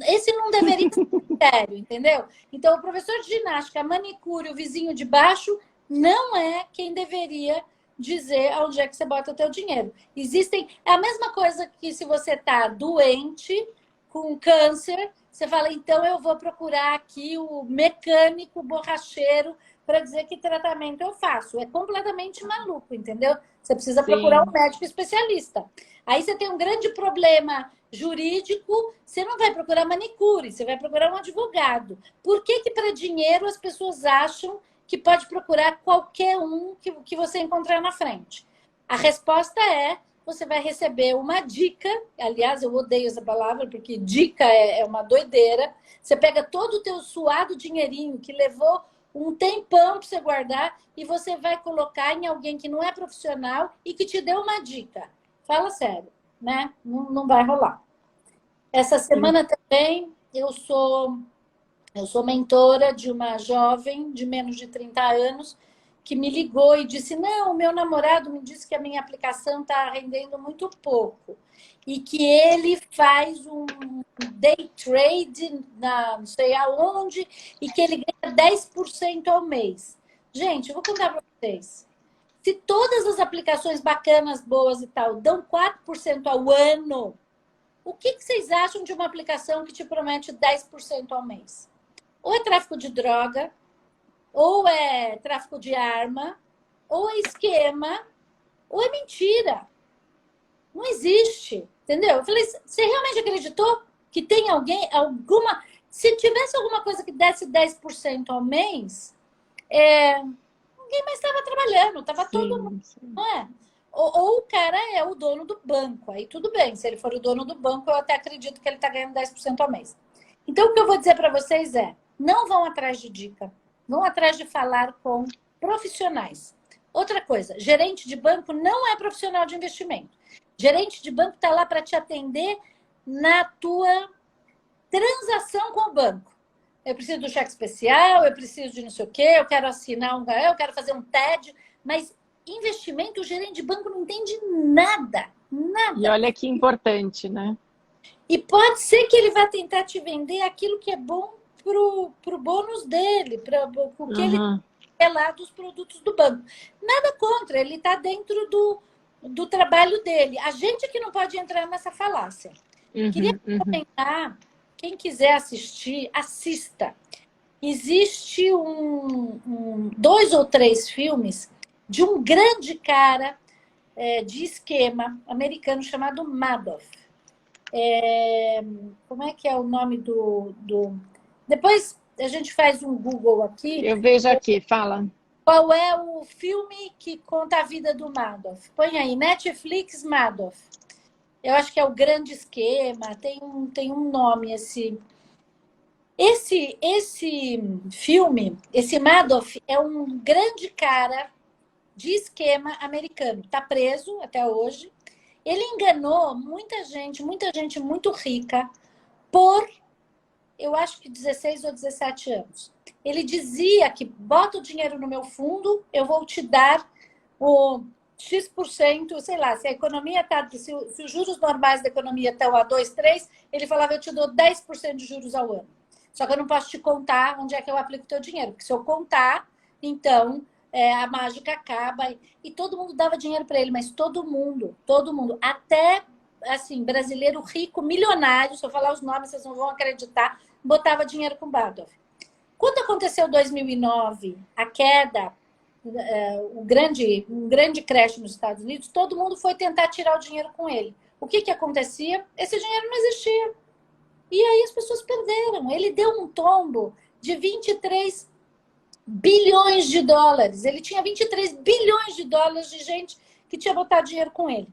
Esse não deveria ser sério, entendeu? Então, o professor de ginástica, manicure, o vizinho de baixo, não é quem deveria dizer onde é que você bota o teu dinheiro. Existem... É a mesma coisa que se você está doente, com câncer, você fala, então eu vou procurar aqui o mecânico borracheiro para dizer que tratamento eu faço. É completamente maluco, entendeu? Você precisa procurar um médico especialista. Aí você tem um grande problema jurídico, você não vai procurar manicure, você vai procurar um advogado. Por que para dinheiro as pessoas acham que pode procurar qualquer um que você encontrar na frente? A resposta é, você vai receber uma dica, aliás, eu odeio essa palavra, porque dica é uma doideira. Você pega todo o teu suado dinheirinho, que levou um tempão para você guardar, e você vai colocar em alguém que não é profissional e que te deu uma dica. Fala sério, né? Não vai rolar. Essa semana também eu sou mentora de uma jovem de menos de 30 anos que me ligou e disse, não, o meu namorado me disse que a minha aplicação está rendendo muito pouco e que ele faz um day trade na não sei aonde e que ele ganha 10% ao mês. Gente, eu vou contar para vocês. Se todas as aplicações bacanas, boas e tal, dão 4% ao ano, o que vocês acham de uma aplicação que te promete 10% ao mês? Ou é tráfico de droga, ou é tráfico de arma, ou é esquema, ou é mentira. Não existe, entendeu? Eu falei, você realmente acreditou que tem alguma... Se tivesse alguma coisa que desse 10% ao mês, ninguém mais estava trabalhando, estava todo mundo, não é? Ou o cara é o dono do banco, aí tudo bem, se ele for o dono do banco, eu até acredito que ele está ganhando 10% ao mês. Então, o que eu vou dizer para vocês é, não vão atrás de dica, vão atrás de falar com profissionais. Outra coisa, gerente de banco não é profissional de investimento. Gerente de banco está lá para te atender na tua transação com o banco. Eu preciso do cheque especial, eu preciso de não sei o quê, eu quero assinar eu quero fazer um TED, mas investimento, o gerente de banco não entende nada, nada. E olha que importante, né? E pode ser que ele vá tentar te vender aquilo que é bom pro bônus dele, para o que ele é lá dos produtos do banco. Nada contra, ele está dentro do trabalho dele. A gente que não pode entrar nessa falácia. Queria comentar, quem quiser assistir, assista. Existe 2 ou 3 filmes de um grande cara de esquema americano chamado Madoff. Como é que é o nome do... Depois a gente faz um Google aqui. Eu vejo aqui, fala. Qual é o filme que conta a vida do Madoff? Põe aí, Netflix Madoff. Eu acho que é o Grande Esquema, tem um nome esse filme, esse Madoff é um grande cara de esquema americano. Está preso até hoje. Ele enganou muita gente muito rica por, eu acho que 16 ou 17 anos. Ele dizia que bota o dinheiro no meu fundo, eu vou te dar o X%, sei lá, se a economia está, se os juros normais da economia estão a 2, 3, ele falava, eu te dou 10% de juros ao ano. Só que eu não posso te contar onde é que eu aplico o teu dinheiro, porque se eu contar, então a mágica acaba. E todo mundo dava dinheiro para ele, mas todo mundo, até assim, brasileiro rico, milionário, se eu falar os nomes, vocês não vão acreditar, botava dinheiro com o Madoff. Quando aconteceu 2009, a queda, um grande crash nos Estados Unidos, todo mundo foi tentar tirar o dinheiro com ele. O que acontecia? Esse dinheiro não existia. E aí as pessoas perderam. Ele deu um tombo de 23 bilhões de dólares. Ele tinha 23 bilhões de dólares de gente que tinha botado dinheiro com ele.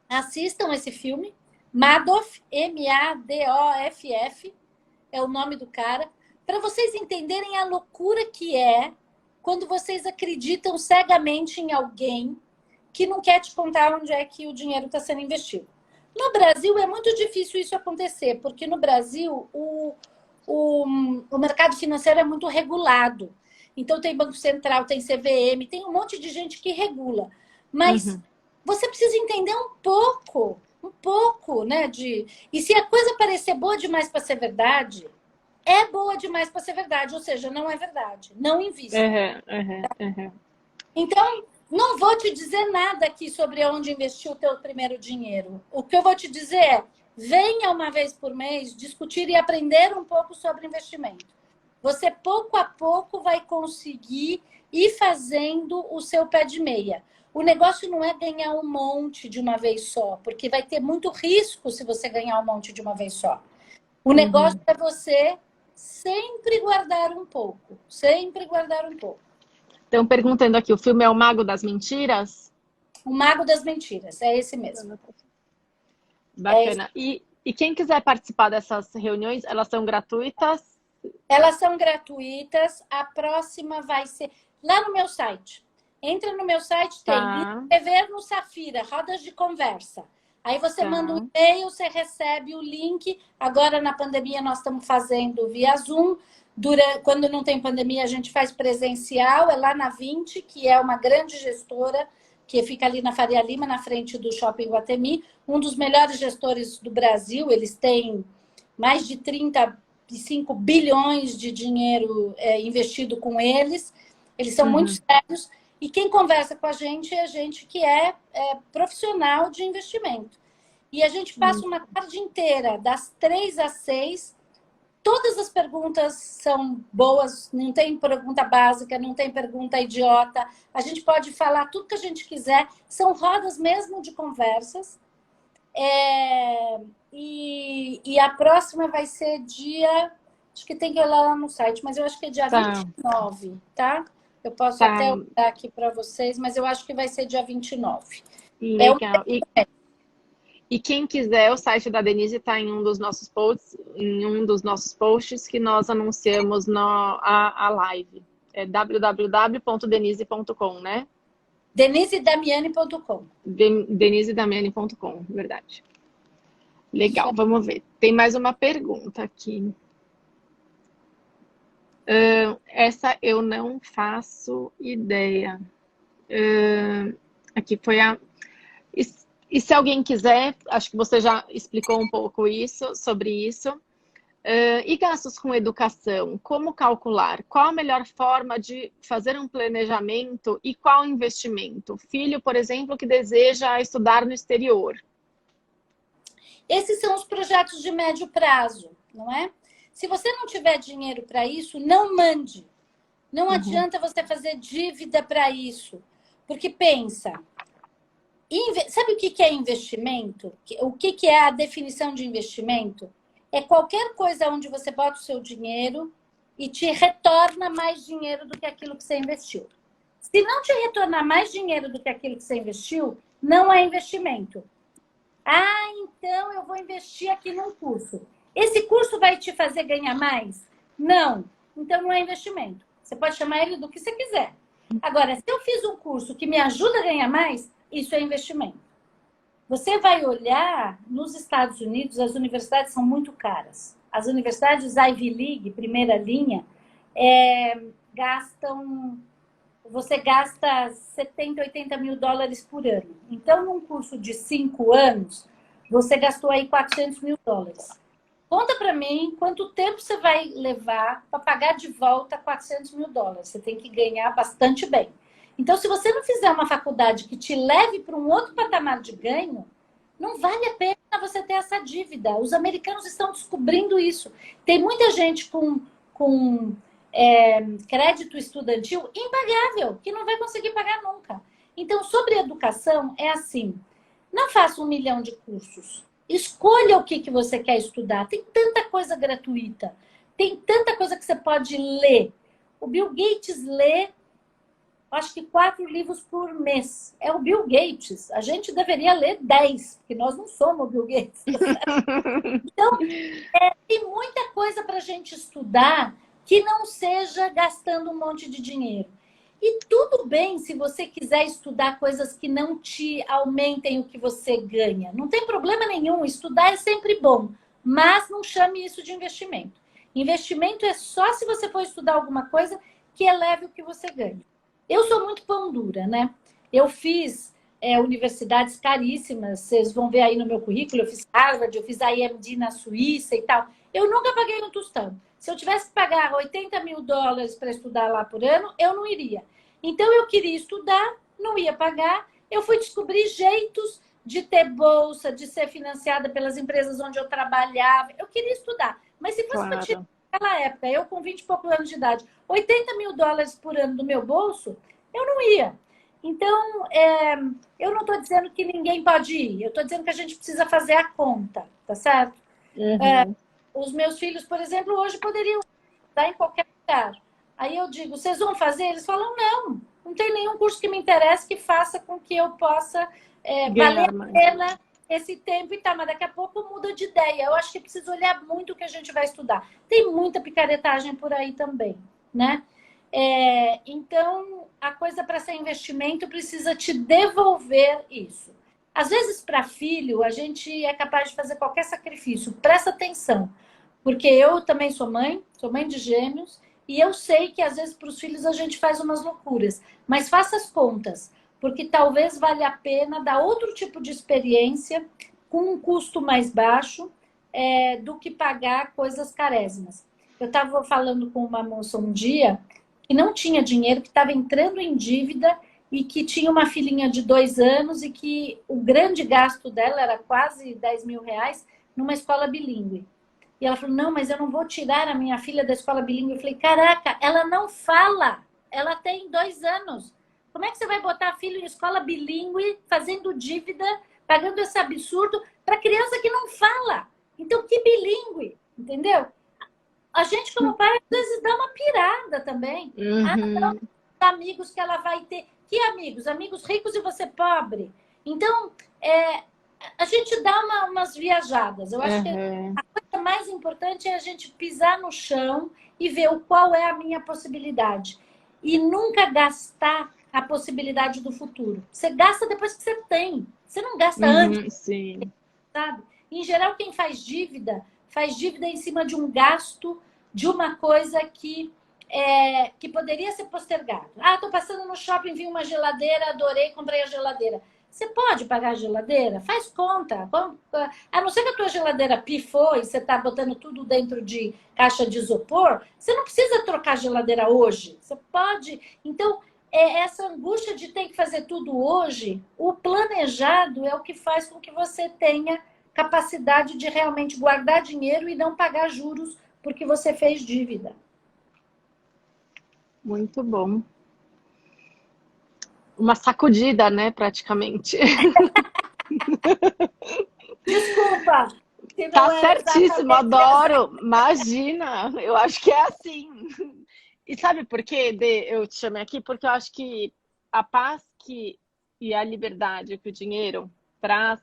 Assistam esse filme. Madoff, Madoff, é o nome do cara, para vocês entenderem a loucura que é quando vocês acreditam cegamente em alguém que não quer te contar onde é que o dinheiro está sendo investido. No Brasil é muito difícil isso acontecer, porque no Brasil o mercado financeiro é muito regulado. Então tem Banco Central, tem CVM, tem um monte de gente que regula. Mas você precisa entender um pouco, né? E se a coisa parecer boa demais para ser verdade, é boa demais para ser verdade, ou seja, não é verdade. Não invista. Então, não vou te dizer nada aqui sobre onde investir o teu primeiro dinheiro. O que eu vou te dizer é, venha uma vez por mês discutir e aprender um pouco sobre investimento. Você, pouco a pouco, vai conseguir ir fazendo o seu pé de meia. O negócio não é ganhar um monte de uma vez só, porque vai ter muito risco se você ganhar um monte de uma vez só. O negócio é você sempre guardar um pouco. Sempre guardar um pouco. Estão perguntando aqui, o filme é O Mago das Mentiras? O Mago das Mentiras, é esse mesmo. Bacana. E quem quiser participar dessas reuniões, elas são gratuitas? Elas são gratuitas. A próxima vai ser lá no meu site. Entra no meu site, tem inscrever no Safira, rodas de conversa. Aí você manda um e-mail, você recebe o link. Agora, na pandemia, nós estamos fazendo via Zoom. Quando não tem pandemia, a gente faz presencial. É lá na 20, que é uma grande gestora, que fica ali na Faria Lima, na frente do Shopping Guatemi. Um dos melhores gestores do Brasil. Eles têm mais de 35 bilhões de dinheiro investido com eles. Eles são muito sérios. E quem conversa com a gente é gente que é profissional de investimento. E a gente passa uma tarde inteira, das 3 às 6. Todas as perguntas são boas, não tem pergunta básica, não tem pergunta idiota. A gente pode falar tudo que a gente quiser. São rodas mesmo de conversas. E a próxima vai ser dia... Acho que tem que olhar lá no site, mas eu acho que é dia 29, tá? Eu posso até olhar aqui para vocês, mas eu acho que vai ser dia 29. Legal. E quem quiser, o site da Denise está em um dos nossos posts, que nós anunciamos a live. É www.denise.com, né? denisedamiani.com. denisedamiani.com, verdade. Legal, vamos ver. Tem mais uma pergunta aqui. Essa eu não faço ideia. Aqui foi a... E se alguém quiser, acho que você já explicou um pouco sobre isso. E gastos com educação, como calcular? Qual a melhor forma de fazer um planejamento e qual investimento? Filho, por exemplo, que deseja estudar no exterior. Esses são os projetos de médio prazo, não é? Se você não tiver dinheiro para isso, não mande. Não adianta você fazer dívida para isso. Porque pensa, sabe o que é investimento? O que é a definição de investimento? É qualquer coisa onde você bota o seu dinheiro e te retorna mais dinheiro do que aquilo que você investiu. Se não te retornar mais dinheiro do que aquilo que você investiu, não é investimento. Ah, então eu vou investir aqui num curso. Esse curso vai te fazer ganhar mais? Não. Então não é investimento. Você pode chamar ele do que você quiser. Agora, se eu fiz um curso que me ajuda a ganhar mais, isso é investimento. Você vai olhar, nos Estados Unidos, as universidades são muito caras. As universidades Ivy League, primeira linha, você gasta 70, 80 mil dólares por ano. Então, num curso de 5 anos, você gastou aí 400 mil dólares. Conta para mim quanto tempo você vai levar para pagar de volta 400 mil dólares. Você tem que ganhar bastante bem. Então, se você não fizer uma faculdade que te leve para um outro patamar de ganho, não vale a pena você ter essa dívida. Os americanos estão descobrindo isso. Tem muita gente com crédito estudantil impagável, que não vai conseguir pagar nunca. Então, sobre educação, é assim. Não faça 1 milhão de cursos. Escolha o que você quer estudar. Tem tanta coisa gratuita. Tem tanta coisa que você pode ler. O Bill Gates lê, acho que 4 livros por mês. É o Bill Gates. A gente deveria ler 10, porque nós não somos o Bill Gates. Então, tem muita coisa para a gente estudar que não seja gastando um monte de dinheiro. E tudo bem se você quiser estudar coisas que não te aumentem o que você ganha. Não tem problema nenhum, estudar é sempre bom, mas não chame isso de investimento. Investimento é só se você for estudar alguma coisa que eleve o que você ganha. Eu sou muito pão dura, né? Eu fiz universidades caríssimas, vocês vão ver aí no meu currículo, eu fiz Harvard, eu fiz a IMD na Suíça e tal. Eu nunca paguei um tostão. Se eu tivesse que pagar $80.000 para estudar lá por ano, eu não iria. Então, eu queria estudar, não ia pagar. Eu fui descobrir jeitos de ter bolsa, de ser financiada pelas empresas onde eu trabalhava. Eu queria estudar. Mas se fosse para tirar naquela época, eu com 20 e poucos anos de idade, $80.000 por ano do meu bolso, eu não ia. Então, eu não estou dizendo que ninguém pode ir. Eu estou dizendo que a gente precisa fazer a conta, tá certo? Uhum. Os meus filhos, por exemplo, hoje poderiam estudar em qualquer lugar. Aí eu digo, vocês vão fazer? Eles falam, não tem nenhum curso que me interesse que faça com que eu possa valer a pena esse tempo e tal. Mas daqui a pouco muda de ideia. Eu acho que preciso olhar muito o que a gente vai estudar. Tem muita picaretagem por aí também, né? Então, a coisa para ser investimento precisa te devolver isso. Às vezes, para filho, a gente é capaz de fazer qualquer sacrifício. Presta atenção, porque eu também sou mãe de gêmeos, e eu sei que às vezes para os filhos a gente faz umas loucuras. Mas faça as contas, porque talvez valha a pena dar outro tipo de experiência com um custo mais baixo do que pagar coisas carésimas. Eu estava falando com uma moça um dia que não tinha dinheiro, que estava entrando em dívida e que tinha uma filhinha de 2 anos e que o grande gasto dela era quase R$10.000 numa escola bilíngue. E ela falou, não, mas eu não vou tirar a minha filha da escola bilíngue. Eu falei, caraca, ela não fala, ela tem 2 anos. Como é que você vai botar a filha em escola bilíngue, fazendo dívida, pagando esse absurdo para criança que não fala? Então, que bilíngue, entendeu? A gente, como pai, às vezes dá uma pirada também. Não, amigos que ela vai ter. Que amigos? Amigos ricos e você pobre. Então, a gente dá umas viajadas. Eu acho que a coisa mais importante é a gente pisar no chão e ver qual é a minha possibilidade. E nunca gastar a possibilidade do futuro. Você gasta depois que você tem. Você não gasta antes. Sim. Sabe? Em geral, quem faz dívida em cima de um gasto, de uma coisa que poderia ser postergado. Estou passando no shopping, vi uma geladeira, adorei, comprei a geladeira. Você pode pagar a geladeira? Faz conta. A não ser que a tua geladeira pifou e você está botando tudo dentro de caixa de isopor, você não precisa trocar a geladeira hoje. Você pode. Então, essa angústia de ter que fazer tudo hoje, o planejado é o que faz com que você tenha capacidade de realmente guardar dinheiro e não pagar juros porque você fez dívida. Muito bom. Uma sacudida, né, praticamente. Desculpa. Tá certíssimo, adoro. Imagina, eu acho que é assim. E sabe por quê, eu te chamei aqui? Porque eu acho que a paz e a liberdade que o dinheiro traz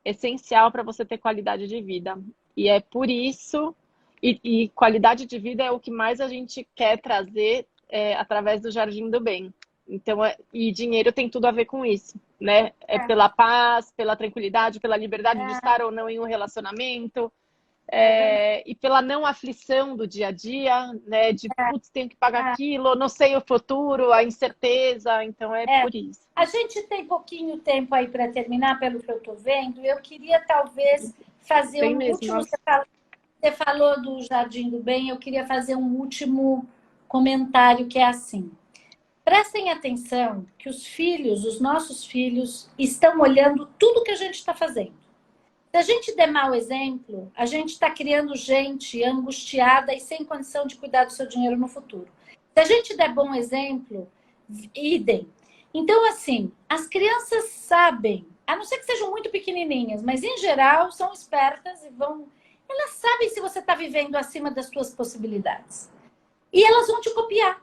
é essencial para você ter qualidade de vida. E é por isso, e qualidade de vida é o que mais a gente quer trazer através do Jardim do Bem. Então, e dinheiro tem tudo a ver com isso, né? Pela paz, pela tranquilidade, pela liberdade de estar ou não em um relacionamento. E pela não aflição do dia a dia, né? De, putz, tenho que pagar aquilo, não sei o futuro, a incerteza. Então, por isso. A gente tem pouquinho tempo aí para terminar, pelo que eu estou vendo. Eu queria, talvez, fazer último... Você falou do Jardim do Bem, eu queria fazer um último comentário, que é assim. Prestem atenção que os nossos filhos, estão olhando tudo que a gente está fazendo. Se a gente der mau exemplo, a gente está criando gente angustiada e sem condição de cuidar do seu dinheiro no futuro. Se a gente der bom exemplo, idem. Então, assim, as crianças sabem, a não ser que sejam muito pequenininhas, mas em geral são espertas e elas sabem se você está vivendo acima das suas possibilidades. E elas vão te copiar.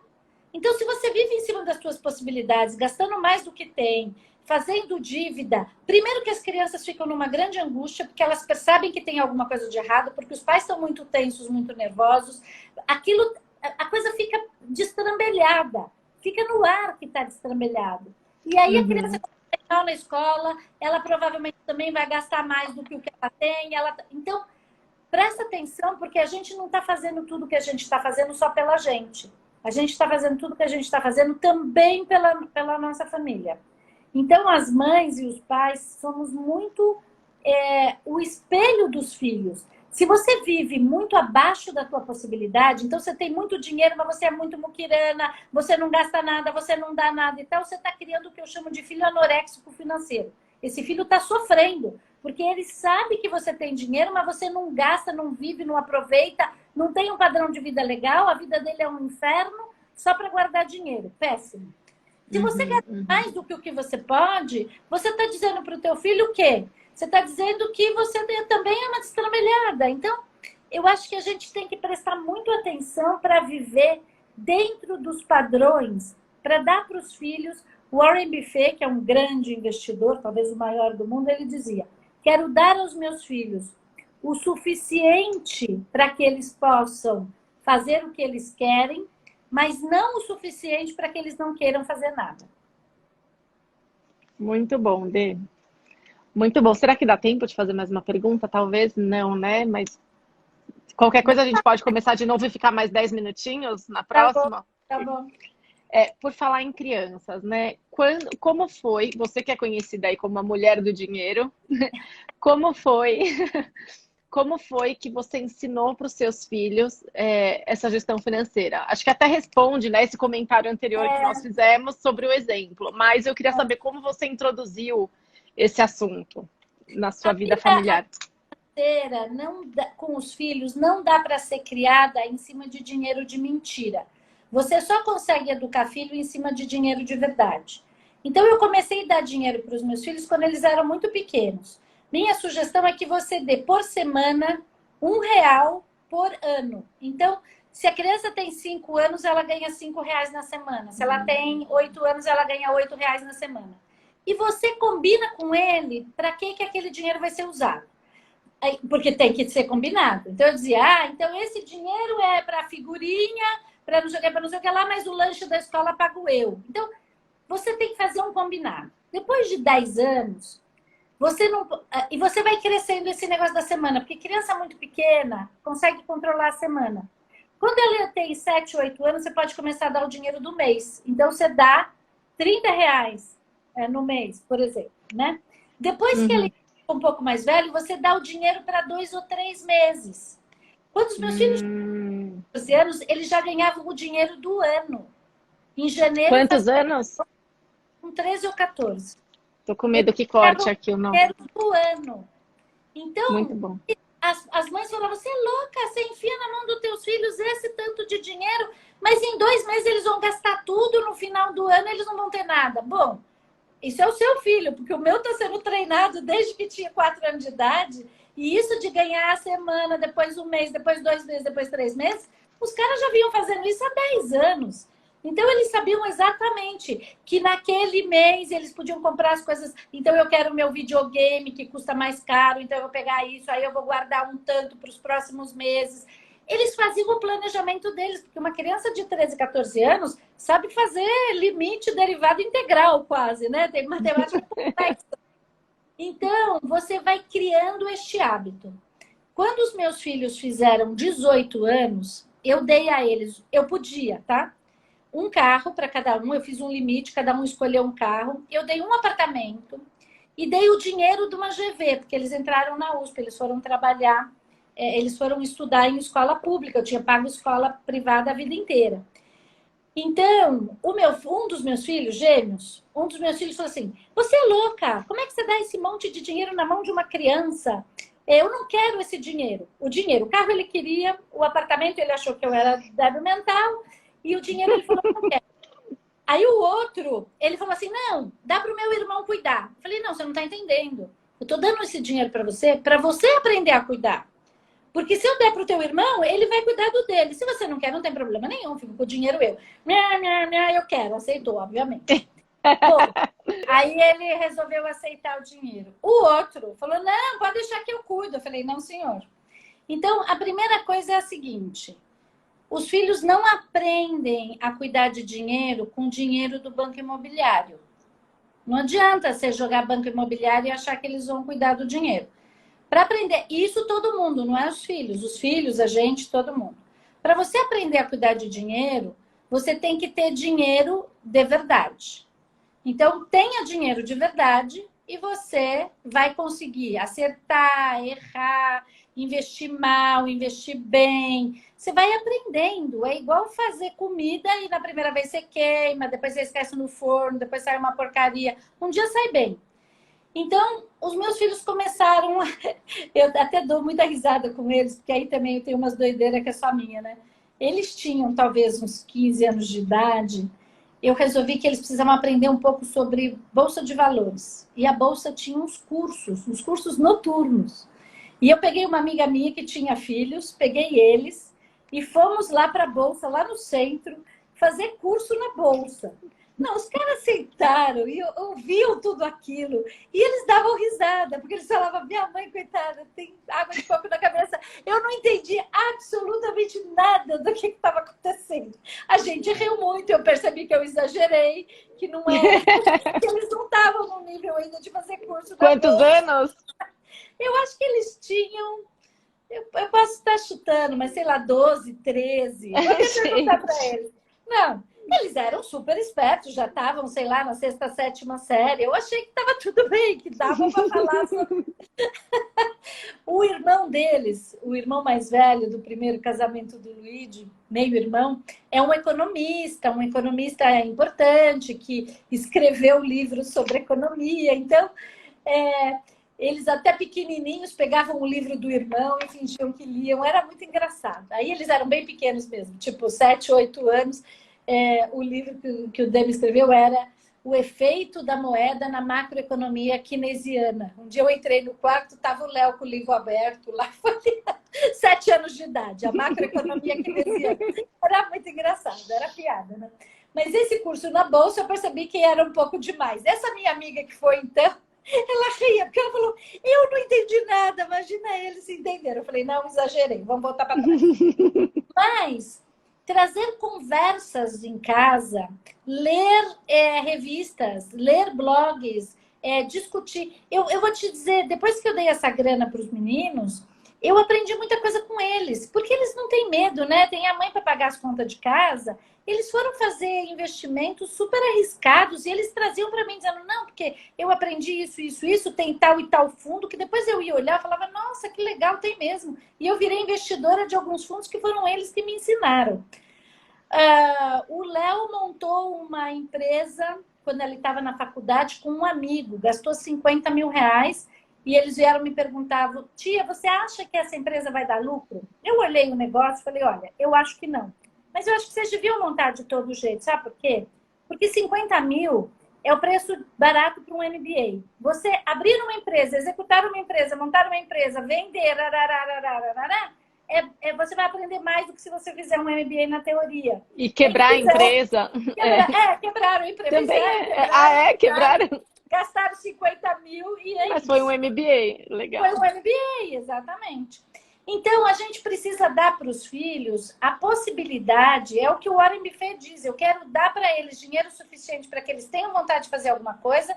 Então, se você vive em cima das suas possibilidades, gastando mais do que tem, fazendo dívida, primeiro que as crianças ficam numa grande angústia, porque elas percebem que tem alguma coisa de errado, porque os pais estão muito tensos, muito nervosos. A coisa fica destrambelhada. fica no ar que está destrambelhado. E aí a criança vai mal na escola, ela provavelmente também vai gastar mais do que o que ela tem. Então, presta atenção, porque a gente não está fazendo tudo que a gente está fazendo só pela gente. A gente está fazendo tudo que a gente está fazendo também pela nossa família. Então, as mães e os pais somos muito o espelho dos filhos. Se você vive muito abaixo da tua possibilidade, então você tem muito dinheiro, mas você é muito muquirana, você não gasta nada, você não dá nada e tal, você está criando o que eu chamo de filho anoréxico financeiro. Esse filho está sofrendo, porque ele sabe que você tem dinheiro, mas você não gasta, não vive, não aproveita, não tem um padrão de vida legal, a vida dele é um inferno só para guardar dinheiro. Péssimo. Se você gasta mais do que o que você pode, você está dizendo para o teu filho o quê? Você está dizendo que você também é uma destramelhada. Então, eu acho que a gente tem que prestar muito atenção para viver dentro dos padrões, para dar para os filhos. Warren Buffett, que é um grande investidor, talvez o maior do mundo, ele dizia: quero dar aos meus filhos o suficiente para que eles possam fazer o que eles querem, mas não o suficiente para que eles não queiram fazer nada. Muito bom, Dê. Muito bom. Será que dá tempo de fazer mais uma pergunta? Talvez não, né? Mas qualquer coisa a gente pode começar de novo e ficar mais 10 minutinhos na próxima? Tá bom. Por falar em crianças, né? Como foi, você que é conhecida aí como a mulher do dinheiro, como foi, como foi que você ensinou para os seus filhos essa gestão financeira? Acho que até responde, né, esse comentário anterior que nós fizemos sobre o exemplo, mas eu queria saber como você introduziu esse assunto na sua vida familiar. Não dá, com os filhos, não dá para ser criada em cima de dinheiro de mentira. Você só consegue educar filho em cima de dinheiro de verdade. Então, eu comecei a dar dinheiro para os meus filhos quando eles eram muito pequenos. Minha sugestão é que você dê por semana R$ 1 por ano. Então, se a criança tem 5 anos, ela ganha R$ 5 na semana. Se ela tem 8 anos, ela ganha R$ 8 na semana. E você combina com ele para que aquele dinheiro vai ser usado. Porque tem que ser combinado. Então, eu dizia, então esse dinheiro é para figurinha, para não sei o que lá, mas o lanche da escola pago eu. Então, você tem que fazer um combinado. Depois de 10 anos, você não... E você vai crescendo esse negócio da semana, porque criança muito pequena consegue controlar a semana. Quando ela tem 7, 8 anos, você pode começar a dar o dinheiro do mês. Então, você dá R$ 30 no mês, por exemplo, né? Depois que ele um pouco mais velho, você dá o dinheiro para 2 ou 3 meses. Quando os meus filhos tinham 12 anos, eles já ganhavam o dinheiro do ano. Em janeiro... Quantos anos? Com 13 ou 14. Tô com medo que corte aqui o nome. Dinheiro do ano. Então, muito bom. As mães falavam, você é louca, você enfia na mão dos teus filhos esse tanto de dinheiro, mas em 2 meses eles vão gastar tudo, no final do ano eles não vão ter nada. Bom, isso é o seu filho, porque o meu está sendo treinado desde que tinha 4 anos de idade. E isso de ganhar a semana, depois 1 mês, depois 2 meses, depois 3 meses, os caras já vinham fazendo isso há 10 anos. Então, eles sabiam exatamente que naquele mês eles podiam comprar as coisas. Então, eu quero o meu videogame, que custa mais caro, então eu vou pegar isso, aí eu vou guardar um tanto para os próximos meses. Eles faziam o planejamento deles, porque uma criança de 13, 14 anos sabe fazer limite derivado integral quase, né? Tem matemática complexa. Então, você vai criando este hábito. Quando os meus filhos fizeram 18 anos, eu dei a eles, eu podia, tá? Um carro para cada um, eu fiz um limite, cada um escolheu um carro. Eu dei um apartamento e dei o dinheiro de uma GV, porque eles entraram na USP, eles foram trabalhar. Eles foram estudar em escola pública, eu tinha pago escola privada a vida inteira. Então, um dos meus filhos, gêmeos, um dos meus filhos falou assim, você é louca, como é que você dá esse monte de dinheiro na mão de uma criança? Eu não quero esse dinheiro. O carro ele queria, o apartamento ele achou que eu era débil mental, e o dinheiro ele falou que não quer. Aí o outro, ele falou assim, não, dá para o meu irmão cuidar. Eu falei, não, você não está entendendo. Eu estou dando esse dinheiro para você aprender a cuidar. Porque se eu der para o teu irmão, ele vai cuidar do dele. Se você não quer, não tem problema nenhum. Fico com o dinheiro eu. Eu quero. Aceitou, obviamente. Bom, aí ele resolveu aceitar o dinheiro. O outro falou, não, pode deixar que eu cuido. Eu falei, não, senhor. Então, a primeira coisa é a seguinte. Os filhos não aprendem a cuidar de dinheiro com dinheiro do banco imobiliário. Não adianta você jogar banco imobiliário e achar que eles vão cuidar do dinheiro. Para aprender, isso todo mundo, não é os filhos, a gente, todo mundo. Para você aprender a cuidar de dinheiro, você tem que ter dinheiro de verdade. Então, tenha dinheiro de verdade e você vai conseguir acertar, errar, investir mal, investir bem. Você vai aprendendo. É igual fazer comida e na primeira vez você queima, depois você esquece no forno, depois sai uma porcaria. Um dia sai bem. Então, os meus filhos começaram a... Eu até dou muita risada com eles, porque aí também eu tenho umas doideiras que é só minha, né? Eles tinham talvez uns 15 anos de idade. Eu resolvi que eles precisavam aprender um pouco sobre bolsa de valores. E a bolsa tinha uns cursos noturnos. E eu peguei uma amiga minha que tinha filhos, peguei eles e fomos lá para a bolsa, lá no centro, fazer curso na bolsa. Não, os caras sentaram e ouviam tudo aquilo. E eles davam risada, porque eles falavam, minha mãe, coitada, tem água de coco na cabeça. Eu não entendi absolutamente nada do que estava acontecendo. A gente riu muito, eu percebi que eu exagerei, que não é, que eles não estavam no nível ainda de fazer curso da Quantos bolsa. anos? Eu acho que eles tinham, eu posso estar chutando, mas sei lá, 12, 13. Vou até perguntar para eles. Não, eles eram super espertos, já estavam, sei lá, na sexta, sétima série. Eu achei que estava tudo bem, que dava para falar sobre... O irmão deles, o irmão mais velho do primeiro casamento do Luigi, meio-irmão, é um economista importante, que escreveu livros sobre economia. Então, eles até pequenininhos pegavam o livro do irmão e fingiam que liam. Era muito engraçado. Aí eles eram bem pequenos mesmo, tipo 7, 8 anos. O livro que o Demi escreveu era O Efeito da Moeda na Macroeconomia Keynesiana. Um dia eu entrei no quarto, estava o Léo com o livro aberto lá, 7 anos de idade, a macroeconomia keynesiana. Era muito engraçado, era piada, né? Mas esse curso na bolsa eu percebi que era um pouco demais. Essa minha amiga que foi, então, ela ria, porque ela falou, eu não entendi nada, imagina eles entenderam. Eu falei, não, exagerei, vamos voltar para trás. Mas trazer conversas em casa, ler revistas, ler blogs, discutir. Eu vou te dizer, depois que eu dei essa grana para os meninos, eu aprendi muita coisa com eles, porque eles não têm medo, né? Tem a mãe para pagar as contas de casa. Eles foram fazer investimentos super arriscados e eles traziam para mim dizendo, não, porque eu aprendi isso, tem tal e tal fundo, que depois eu ia olhar e falava, nossa, que legal, tem mesmo. E eu virei investidora de alguns fundos que foram eles que me ensinaram. O Léo montou uma empresa quando ele estava na faculdade com um amigo, gastou 50 mil reais e eles vieram me perguntar, tia, você acha que essa empresa vai dar lucro? Eu olhei o negócio e falei, olha, eu acho que não. Mas eu acho que vocês deviam montar de todo jeito, sabe por quê? Porque 50 mil é o preço barato para um MBA. Você abrir uma empresa, executar uma empresa, montar uma empresa, vender, você vai aprender mais do que se você fizer um MBA na teoria. E quebrar a empresa. Quebraram a empresa. Também quebraram. Gastaram 50 mil e é Mas isso. foi um MBA, legal. Foi um MBA, exatamente. Então, a gente precisa dar para os filhos a possibilidade, é o que o Warren Buffett diz, eu quero dar para eles dinheiro suficiente para que eles tenham vontade de fazer alguma coisa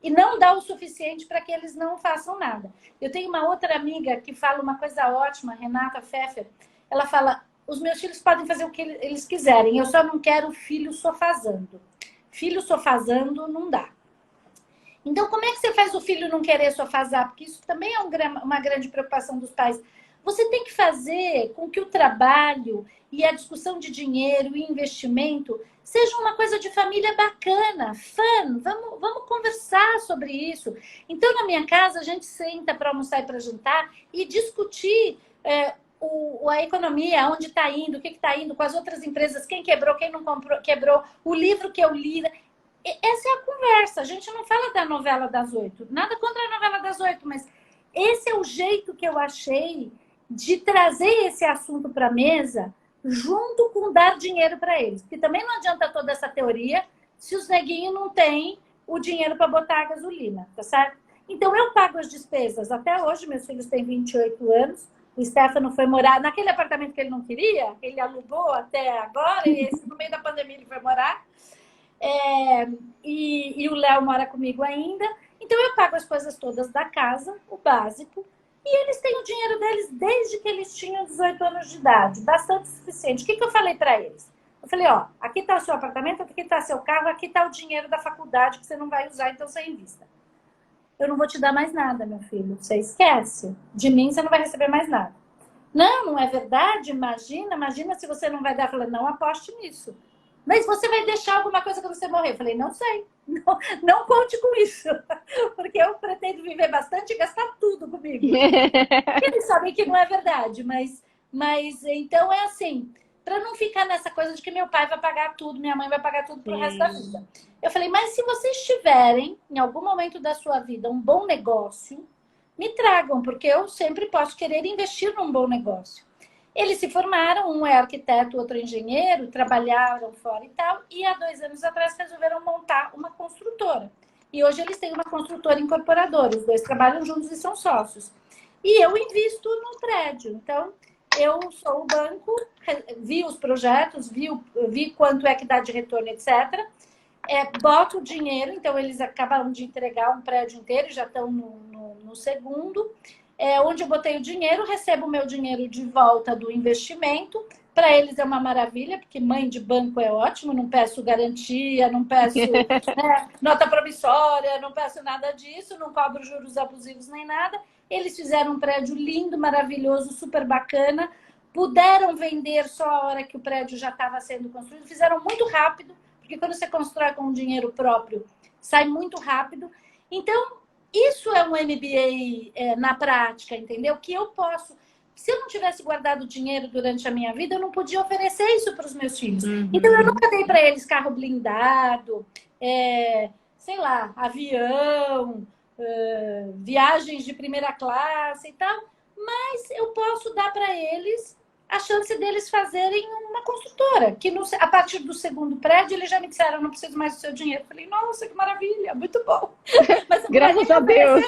e não dar o suficiente para que eles não façam nada. Eu tenho uma outra amiga que fala uma coisa ótima, Renata Pfeffer, ela fala, os meus filhos podem fazer o que eles quiserem, eu só não quero filho sofazando. Filho sofazando não dá. Então, como é que você faz o filho não querer sofazar? Porque isso também é uma grande preocupação dos pais. Você tem que fazer com que o trabalho e a discussão de dinheiro e investimento seja uma coisa de família bacana, fun. Vamos conversar sobre isso. Então, na minha casa, a gente senta para almoçar e para jantar e discutir a economia, onde está indo, o que está indo, com as outras empresas, quem quebrou, quem não quebrou, o livro que eu li. Essa é a conversa. A gente não fala da novela das 8. Nada contra a novela das 8, mas esse é o jeito que eu achei de trazer esse assunto para a mesa junto com dar dinheiro para eles. Porque também não adianta toda essa teoria se os neguinhos não têm o dinheiro para botar a gasolina, tá certo? Então, eu pago as despesas. Até hoje, meus filhos têm 28 anos. O Stefano foi morar naquele apartamento que ele não queria, ele alugou até agora, e esse, no meio da pandemia ele foi morar. E o Léo mora comigo ainda. Então eu pago as coisas todas da casa, o básico, e eles têm o dinheiro deles desde que eles tinham 18 anos de idade, bastante suficiente. O que eu falei para eles? Eu falei, ó, aqui está o seu apartamento, aqui está seu carro, aqui está o dinheiro da faculdade que você não vai usar, então você invista. Eu não vou te dar mais nada, meu filho. Você esquece. De mim você não vai receber mais nada. Não, não é verdade? Imagina se você não vai dar. Eu falei, não aposte nisso. Mas você vai deixar alguma coisa quando você morrer? Eu falei, não sei. Não conte com isso. Porque eu pretendo viver bastante e gastar tudo comigo. Eles sabem que não é verdade, mas então é assim, para não ficar nessa coisa de que meu pai vai pagar tudo, minha mãe vai pagar tudo pro resto da vida. Eu falei, mas se vocês tiverem, em algum momento da sua vida, um bom negócio, me tragam, porque eu sempre posso querer investir num bom negócio. Eles se formaram, um é arquiteto, outro é engenheiro, trabalharam fora e tal, e há 2 anos atrás resolveram montar uma construtora. E hoje eles têm uma construtora incorporadora, os dois trabalham juntos e são sócios. E eu invisto no prédio, então eu sou o banco, vi os projetos, vi quanto é que dá de retorno, etc. Boto o dinheiro, então eles acabaram de entregar um prédio inteiro, já estão no segundo. Onde eu botei o dinheiro, recebo o meu dinheiro de volta do investimento. Para eles é uma maravilha, porque mãe de banco é ótimo, não peço garantia, não peço nota promissória, não peço nada disso, não cobro juros abusivos nem nada. Eles fizeram um prédio lindo, maravilhoso, super bacana. Puderam vender só a hora que o prédio já estava sendo construído. Fizeram muito rápido, porque quando você constrói com dinheiro próprio, sai muito rápido. Então, isso é um MBA na prática, entendeu? Que eu posso... Se eu não tivesse guardado dinheiro durante a minha vida, eu não podia oferecer isso para os meus filhos. Então, eu nunca dei para eles carro blindado, sei lá, avião, viagens de primeira classe e tal. Mas eu posso dar para eles a chance deles fazerem uma construtora, que a partir do segundo prédio eles já me disseram, eu não preciso mais do seu dinheiro. Eu falei, nossa, que maravilha, muito bom. Mas graças a Deus.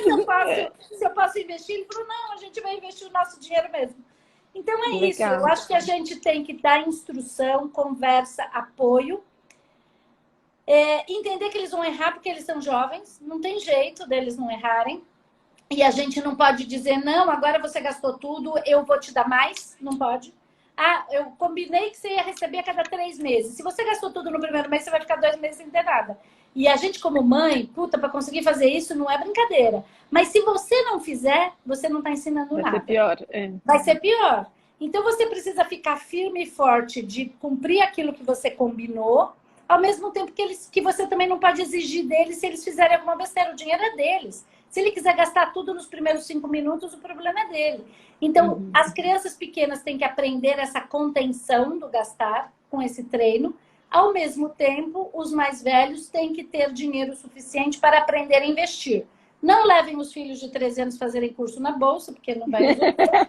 Se eu posso investir, ele falou, não, a gente vai investir o nosso dinheiro mesmo. Então é Legal. isso, eu acho que a gente tem que dar instrução, conversa, apoio, entender que eles vão errar porque eles são jovens, não tem jeito deles não errarem. E a gente não pode dizer, não, agora você gastou tudo, eu vou te dar mais. Não pode. Ah, eu combinei que você ia receber a cada 3 meses. Se você gastou tudo no primeiro mês, você vai ficar 2 meses sem ter nada. E a gente, como mãe, puta, para conseguir fazer isso não é brincadeira. Mas se você não fizer, você não está ensinando nada. Vai ser pior. Vai ser pior. Então você precisa ficar firme e forte de cumprir aquilo que você combinou, ao mesmo tempo que você também não pode exigir deles se eles fizerem alguma besteira. O dinheiro é deles. Se ele quiser gastar tudo nos primeiros 5 minutos, o problema é dele. Então, as crianças pequenas têm que aprender essa contenção do gastar com esse treino. Ao mesmo tempo, os mais velhos têm que ter dinheiro suficiente para aprender a investir. Não levem os filhos de 13 anos fazerem curso na bolsa, porque não vai resolver.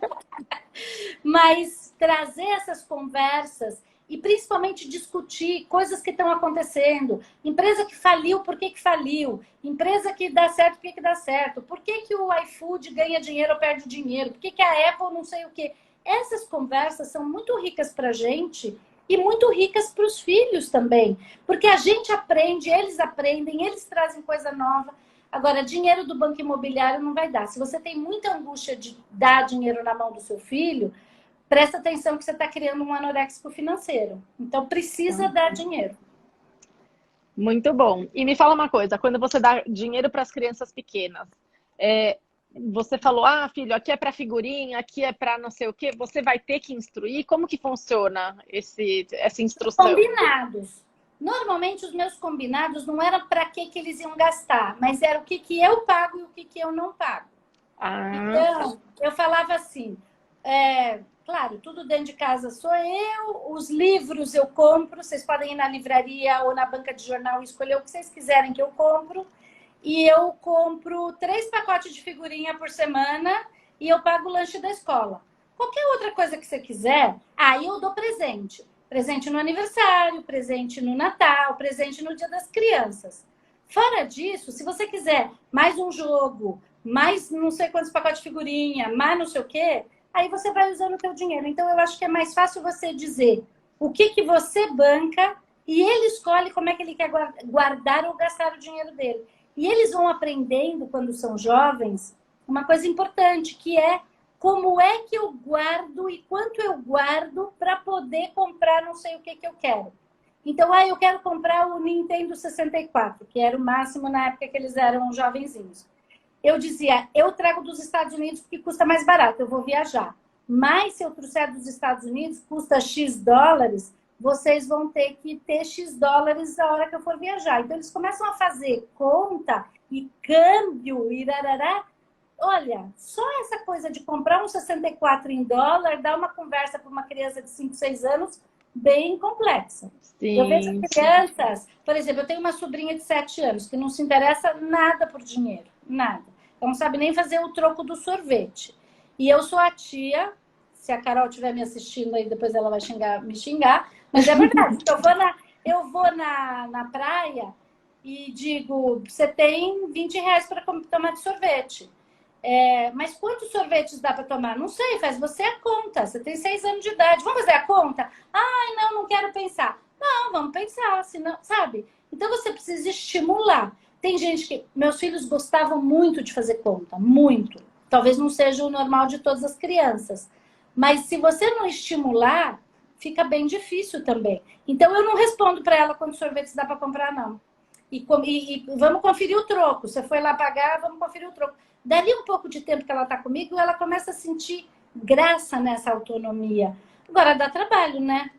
Mas trazer essas conversas e principalmente discutir coisas que estão acontecendo. Empresa que faliu, por que faliu? Empresa que dá certo, por que dá certo? Por que o iFood ganha dinheiro ou perde dinheiro? Por que a Apple não sei o quê? Essas conversas são muito ricas para a gente e muito ricas para os filhos também. Porque a gente aprende, eles aprendem, eles trazem coisa nova. Agora, dinheiro do banco imobiliário não vai dar. Se você tem muita angústia de dar dinheiro na mão do seu filho, presta atenção que você está criando um anoréxico financeiro. Então, precisa dar dinheiro. Muito bom. E me fala uma coisa, quando você dá dinheiro para as crianças pequenas, você falou, filho, aqui é para figurinha, aqui é para não sei o quê, você vai ter que instruir? Como que funciona essa instrução? Combinados. Normalmente, os meus combinados não eram para que eles iam gastar, mas era o que eu pago e o que eu não pago. Então, eu falava assim... Claro, tudo dentro de casa sou eu, os livros eu compro, vocês podem ir na livraria ou na banca de jornal e escolher o que vocês quiserem que eu compro. E eu compro 3 pacotes de figurinha por semana e eu pago o lanche da escola. Qualquer outra coisa que você quiser, aí eu dou presente. Presente no aniversário, presente no Natal, presente no Dia das Crianças. Fora disso, se você quiser mais um jogo, mais não sei quantos pacotes de figurinha, mais não sei o quê... aí você vai usando o teu dinheiro. Então, eu acho que é mais fácil você dizer o que você banca e ele escolhe como é que ele quer guardar ou gastar o dinheiro dele. E eles vão aprendendo, quando são jovens, uma coisa importante, que é como é que eu guardo e quanto eu guardo para poder comprar não sei o que eu quero. Então, eu quero comprar o Nintendo 64, que era o máximo na época que eles eram jovenzinhos. Eu dizia, eu trago dos Estados Unidos porque custa mais barato, eu vou viajar. Mas se eu trouxer dos Estados Unidos, custa X dólares, vocês vão ter que ter X dólares a hora que eu for viajar. Então, eles começam a fazer conta e câmbio e rarará. Olha, só essa coisa de comprar um 64 em dólar dá uma conversa para uma criança de 5, 6 anos bem complexa. Sim, eu vejo crianças, por exemplo, eu tenho uma sobrinha de 7 anos que não se interessa nada por dinheiro, nada. Ela não sabe nem fazer o troco do sorvete. E eu sou a tia, se a Carol estiver me assistindo aí, depois ela vai me xingar, mas é verdade. Eu vou na praia e digo, você tem 20 reais para tomar de sorvete. Mas quantos sorvetes dá para tomar? Não sei, faz você a conta. Você tem 6 anos de idade. Vamos fazer a conta? Ai, não quero pensar. Não, vamos pensar, senão, sabe? Então você precisa estimular. Tem gente que... Meus filhos gostavam muito de fazer conta, muito. Talvez não seja o normal de todas as crianças. Mas se você não estimular, fica bem difícil também. Então eu não respondo para ela quantos sorvetes dá para comprar, não. E vamos conferir o troco. Você foi lá pagar, vamos conferir o troco. Dali um pouco de tempo que ela está comigo, ela começa a sentir graça nessa autonomia. Agora dá trabalho, né?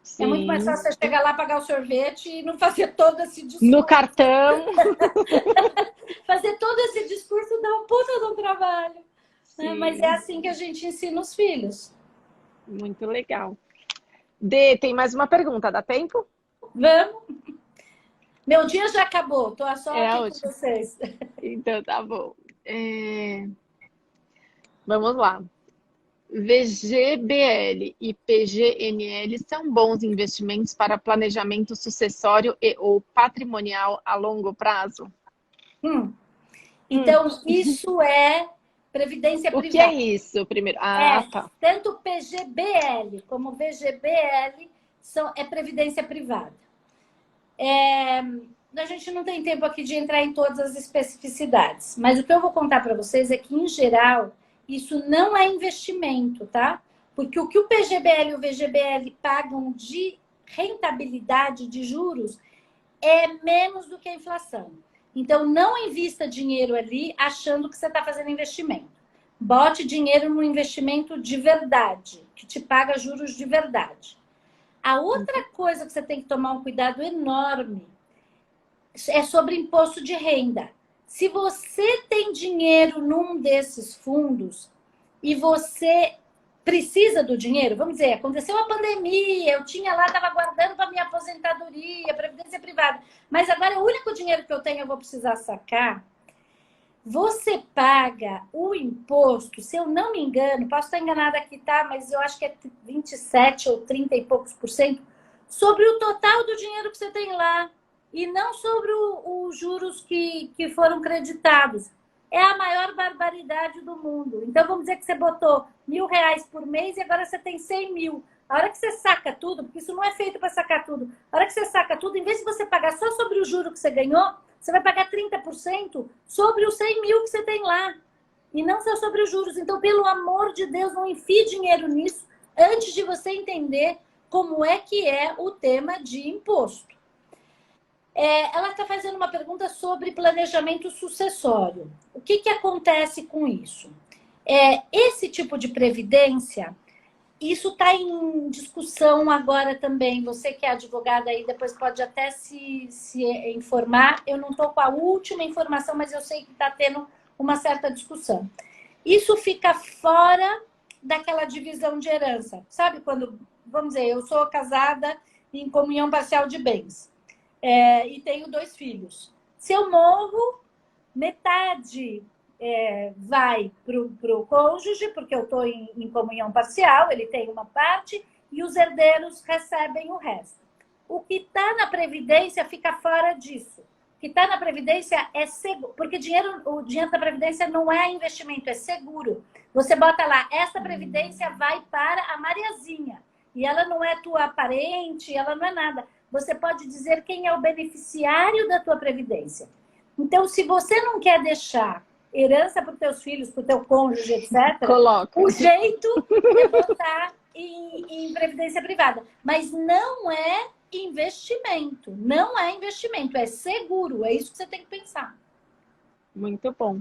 Sim. É muito mais fácil você chegar lá, pagar o sorvete e não fazer todo esse discurso. No cartão. Fazer todo esse discurso dá um puta de um trabalho. Né? Mas é assim que a gente ensina os filhos. Muito legal. Dê, tem mais uma pergunta, dá tempo? Vamos. Meu dia já acabou, tô só aqui com vocês. Então tá bom. Vamos lá. VGBL e PGNL são bons investimentos para planejamento sucessório ou patrimonial a longo prazo? Então, isso é previdência privada. O que é isso, primeiro? Tá. Tanto PGBL como VGBL é previdência privada. A gente não tem tempo aqui de entrar em todas as especificidades, mas o que eu vou contar para vocês é que, em geral, isso não é investimento, tá? Porque o que o PGBL e o VGBL pagam de rentabilidade de juros é menos do que a inflação. Então, não invista dinheiro ali achando que você está fazendo investimento. Bote dinheiro no investimento de verdade, que te paga juros de verdade. A outra coisa que você tem que tomar um cuidado enorme é sobre imposto de renda. Se você tem dinheiro num desses fundos e você precisa do dinheiro, vamos dizer, aconteceu a pandemia, eu tinha lá, estava guardando para minha aposentadoria, previdência privada, mas agora o único dinheiro que eu tenho eu vou precisar sacar. Você paga o imposto, se eu não me engano, posso estar enganada aqui, tá? Mas eu acho que é 27 ou 30 e poucos %, sobre o total do dinheiro que você tem lá. E não sobre os juros que foram creditados. É a maior barbaridade do mundo. Então, vamos dizer que você botou R$1.000 por mês e agora você tem 100 mil. A hora que você saca tudo, porque isso não é feito para sacar tudo, a hora que você saca tudo, em vez de você pagar só sobre o juro que você ganhou, você vai pagar 30% sobre os 100 mil que você tem lá. E não só sobre os juros. Então, pelo amor de Deus, não enfie dinheiro nisso antes de você entender como é que é o tema de imposto. Ela está fazendo uma pergunta sobre planejamento sucessório. O que acontece com isso? Esse tipo de previdência, isso está em discussão agora também. Você que é advogada aí, depois pode até se informar. Eu não estou com a última informação, mas eu sei que está tendo uma certa discussão. Isso fica fora daquela divisão de herança. Sabe quando, vamos dizer, eu sou casada em comunhão parcial de bens. E tenho 2 filhos. Se eu morro, metade vai para o cônjuge, porque eu estou em comunhão parcial, ele tem uma parte, e os herdeiros recebem o resto. O que está na Previdência fica fora disso. que está na Previdência é seguro, porque o dinheiro da Previdência não é investimento, é seguro. Você bota lá, essa Previdência vai para a Mariazinha. E ela não é tua parente, ela não é nada. Você pode dizer quem é o beneficiário da tua Previdência. Então, se você não quer deixar herança para os teus filhos, para o teu cônjuge, etc., Coloca. o jeito é botar em Previdência privada. Mas não é investimento. Não é investimento, é seguro. É isso que você tem que pensar. Muito bom.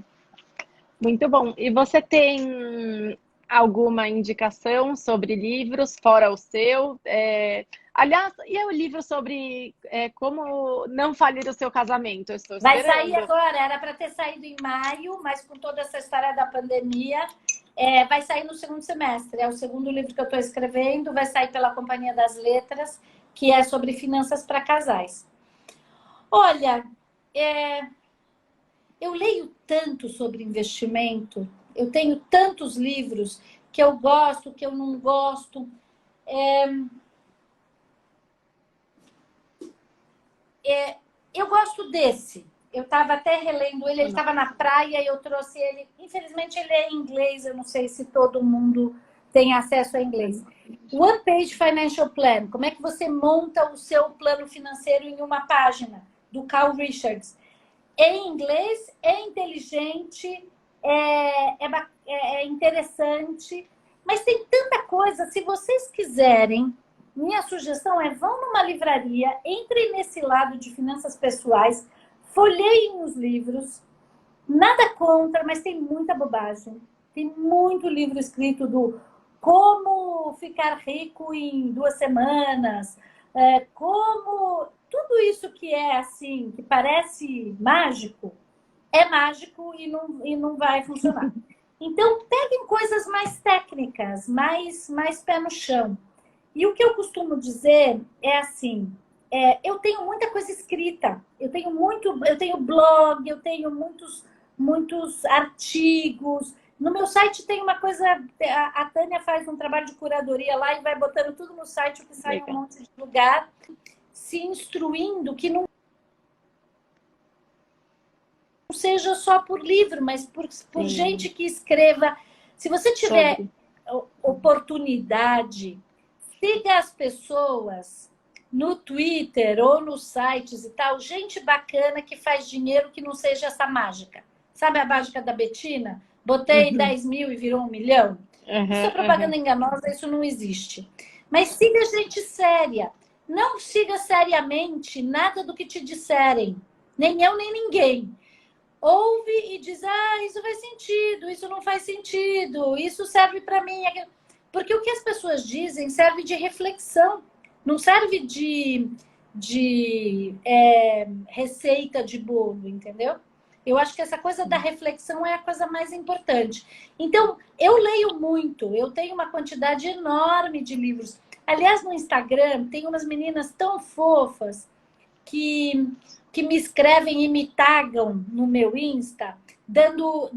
Muito bom. E você tem alguma indicação sobre livros fora o seu? Aliás, e o livro sobre como não falir o seu casamento? Eu estou Vai sair esperando. agora, era para ter saído em maio, mas com toda essa história da pandemia, vai sair no segundo semestre. É o segundo livro que eu estou escrevendo, vai sair pela Companhia das Letras, que é sobre finanças para casais. Olha, eu leio tanto sobre investimento, eu tenho tantos livros que eu gosto, que eu não gosto. Eu gosto desse. Eu estava até relendo ele estava na praia e eu trouxe ele. Infelizmente, ele é em inglês, eu não sei se todo mundo tem acesso a inglês. One Page Financial Plan. Como é que você monta o seu plano financeiro em uma página? Do Carl Richards. É em inglês, é inteligente, é interessante, mas tem tanta coisa. Se vocês quiserem, minha sugestão é vão numa livraria, entrem nesse lado de finanças pessoais, folheiem os livros, nada contra, mas tem muita bobagem. Tem muito livro escrito do como ficar rico em 2 semanas, como... Tudo isso que é assim, que parece mágico, é mágico e não vai funcionar. Então, peguem coisas mais técnicas, mais pé no chão. E o que eu costumo dizer é assim, eu tenho muita coisa escrita, eu tenho blog, eu tenho muitos artigos. No meu site tem uma coisa, a Tânia faz um trabalho de curadoria lá e vai botando tudo no site, o que sai em um monte de lugar, se instruindo, que não seja só por livro, mas por gente que escreva. Se você tiver oportunidade, siga as pessoas no Twitter ou nos sites e tal, gente bacana que faz dinheiro que não seja essa mágica. Sabe a mágica da Betina? Botei 10 mil e virou 1 milhão? Isso é propaganda enganosa, isso não existe. Mas siga gente séria. Não siga seriamente nada do que te disserem. Nem eu, nem ninguém. Ouve e diz, isso faz sentido, isso não faz sentido, isso serve para mim. Porque o que as pessoas dizem serve de reflexão, não serve de receita de bolo, entendeu? Eu acho que essa coisa da reflexão é a coisa mais importante. Então, eu leio muito, eu tenho uma quantidade enorme de livros. Aliás, no Instagram, tem umas meninas tão fofas que me escrevem e me tagam no meu Insta, dando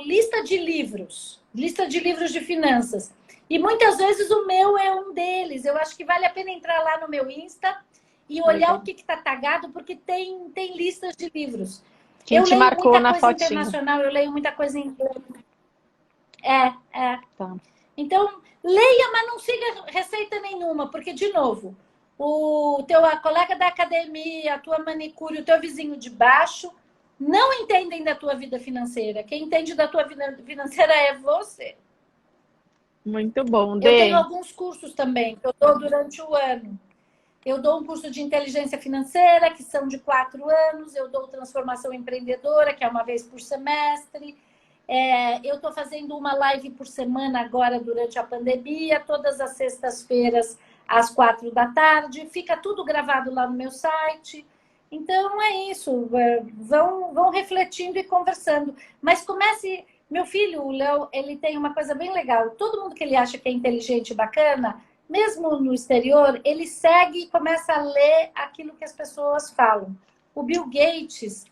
lista de livros de finanças. E muitas vezes o meu é um deles. Eu acho que vale a pena entrar lá no meu Insta e olhar o que está tagado, porque tem listas de livros. Quem te marcou na fotinha? Internacional, eu leio muita coisa em inglês. Tá. Então, leia, mas não siga receita nenhuma, porque, de novo, a colega da academia, a tua manicure, o teu vizinho de baixo, não entendem da tua vida financeira. Quem entende da tua vida financeira é você. Muito bom, Dê. Eu tenho alguns cursos também, que eu dou durante o ano. Eu dou um curso de inteligência financeira, que são de 4 anos. Eu dou transformação empreendedora, que é uma vez por semestre. Eu estou fazendo uma live por semana agora durante a pandemia, todas as sextas-feiras, às 4 da tarde. Fica tudo gravado lá no meu site. Então, é isso. Vão refletindo e conversando. Mas comece... Meu filho, o Léo, ele tem uma coisa bem legal. Todo mundo que ele acha que é inteligente e bacana, mesmo no exterior, ele segue e começa a ler aquilo que as pessoas falam. O Bill Gates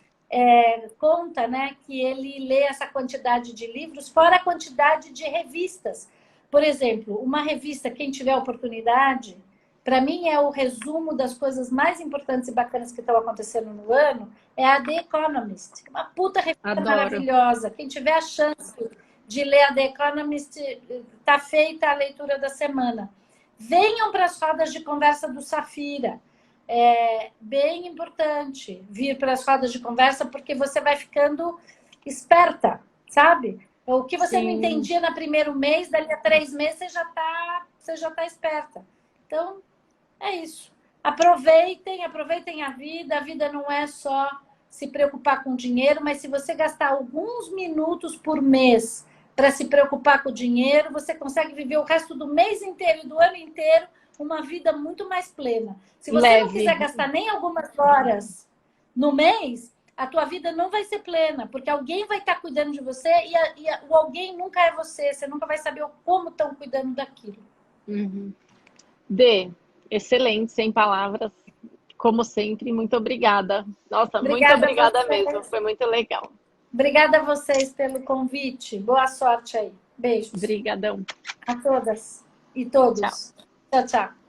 conta, né, que ele lê essa quantidade de livros, fora a quantidade de revistas. Por exemplo, uma revista, quem tiver oportunidade, para mim é o resumo das coisas mais importantes e bacanas que estão acontecendo no ano, é a The Economist. Uma puta revista Adoro. maravilhosa. Quem tiver a chance de ler a The Economist, está feita a leitura da semana. Venham para as rodas de conversa do Safira. É bem importante vir para as rodas de conversa, porque você vai ficando esperta, sabe? O que você não entendia no primeiro mês, dali a 3 meses você já tá esperta. Então, é isso. Aproveitem a vida não é só se preocupar com dinheiro, mas se você gastar alguns minutos por mês para se preocupar com o dinheiro, você consegue viver o resto do mês inteiro e do ano inteiro uma vida muito mais plena. Se você não quiser gastar nem algumas horas no mês, a tua vida não vai ser plena, porque alguém vai estar cuidando de você e o alguém nunca é você. Você nunca vai saber como estão cuidando daquilo. Dê, excelente, sem palavras, como sempre, muito obrigada. Nossa, muito obrigada mesmo, foi muito legal. Obrigada a vocês pelo convite. Boa sorte aí. Beijos. Obrigadão. A todas e todos. Tchau. Tchau, tchau.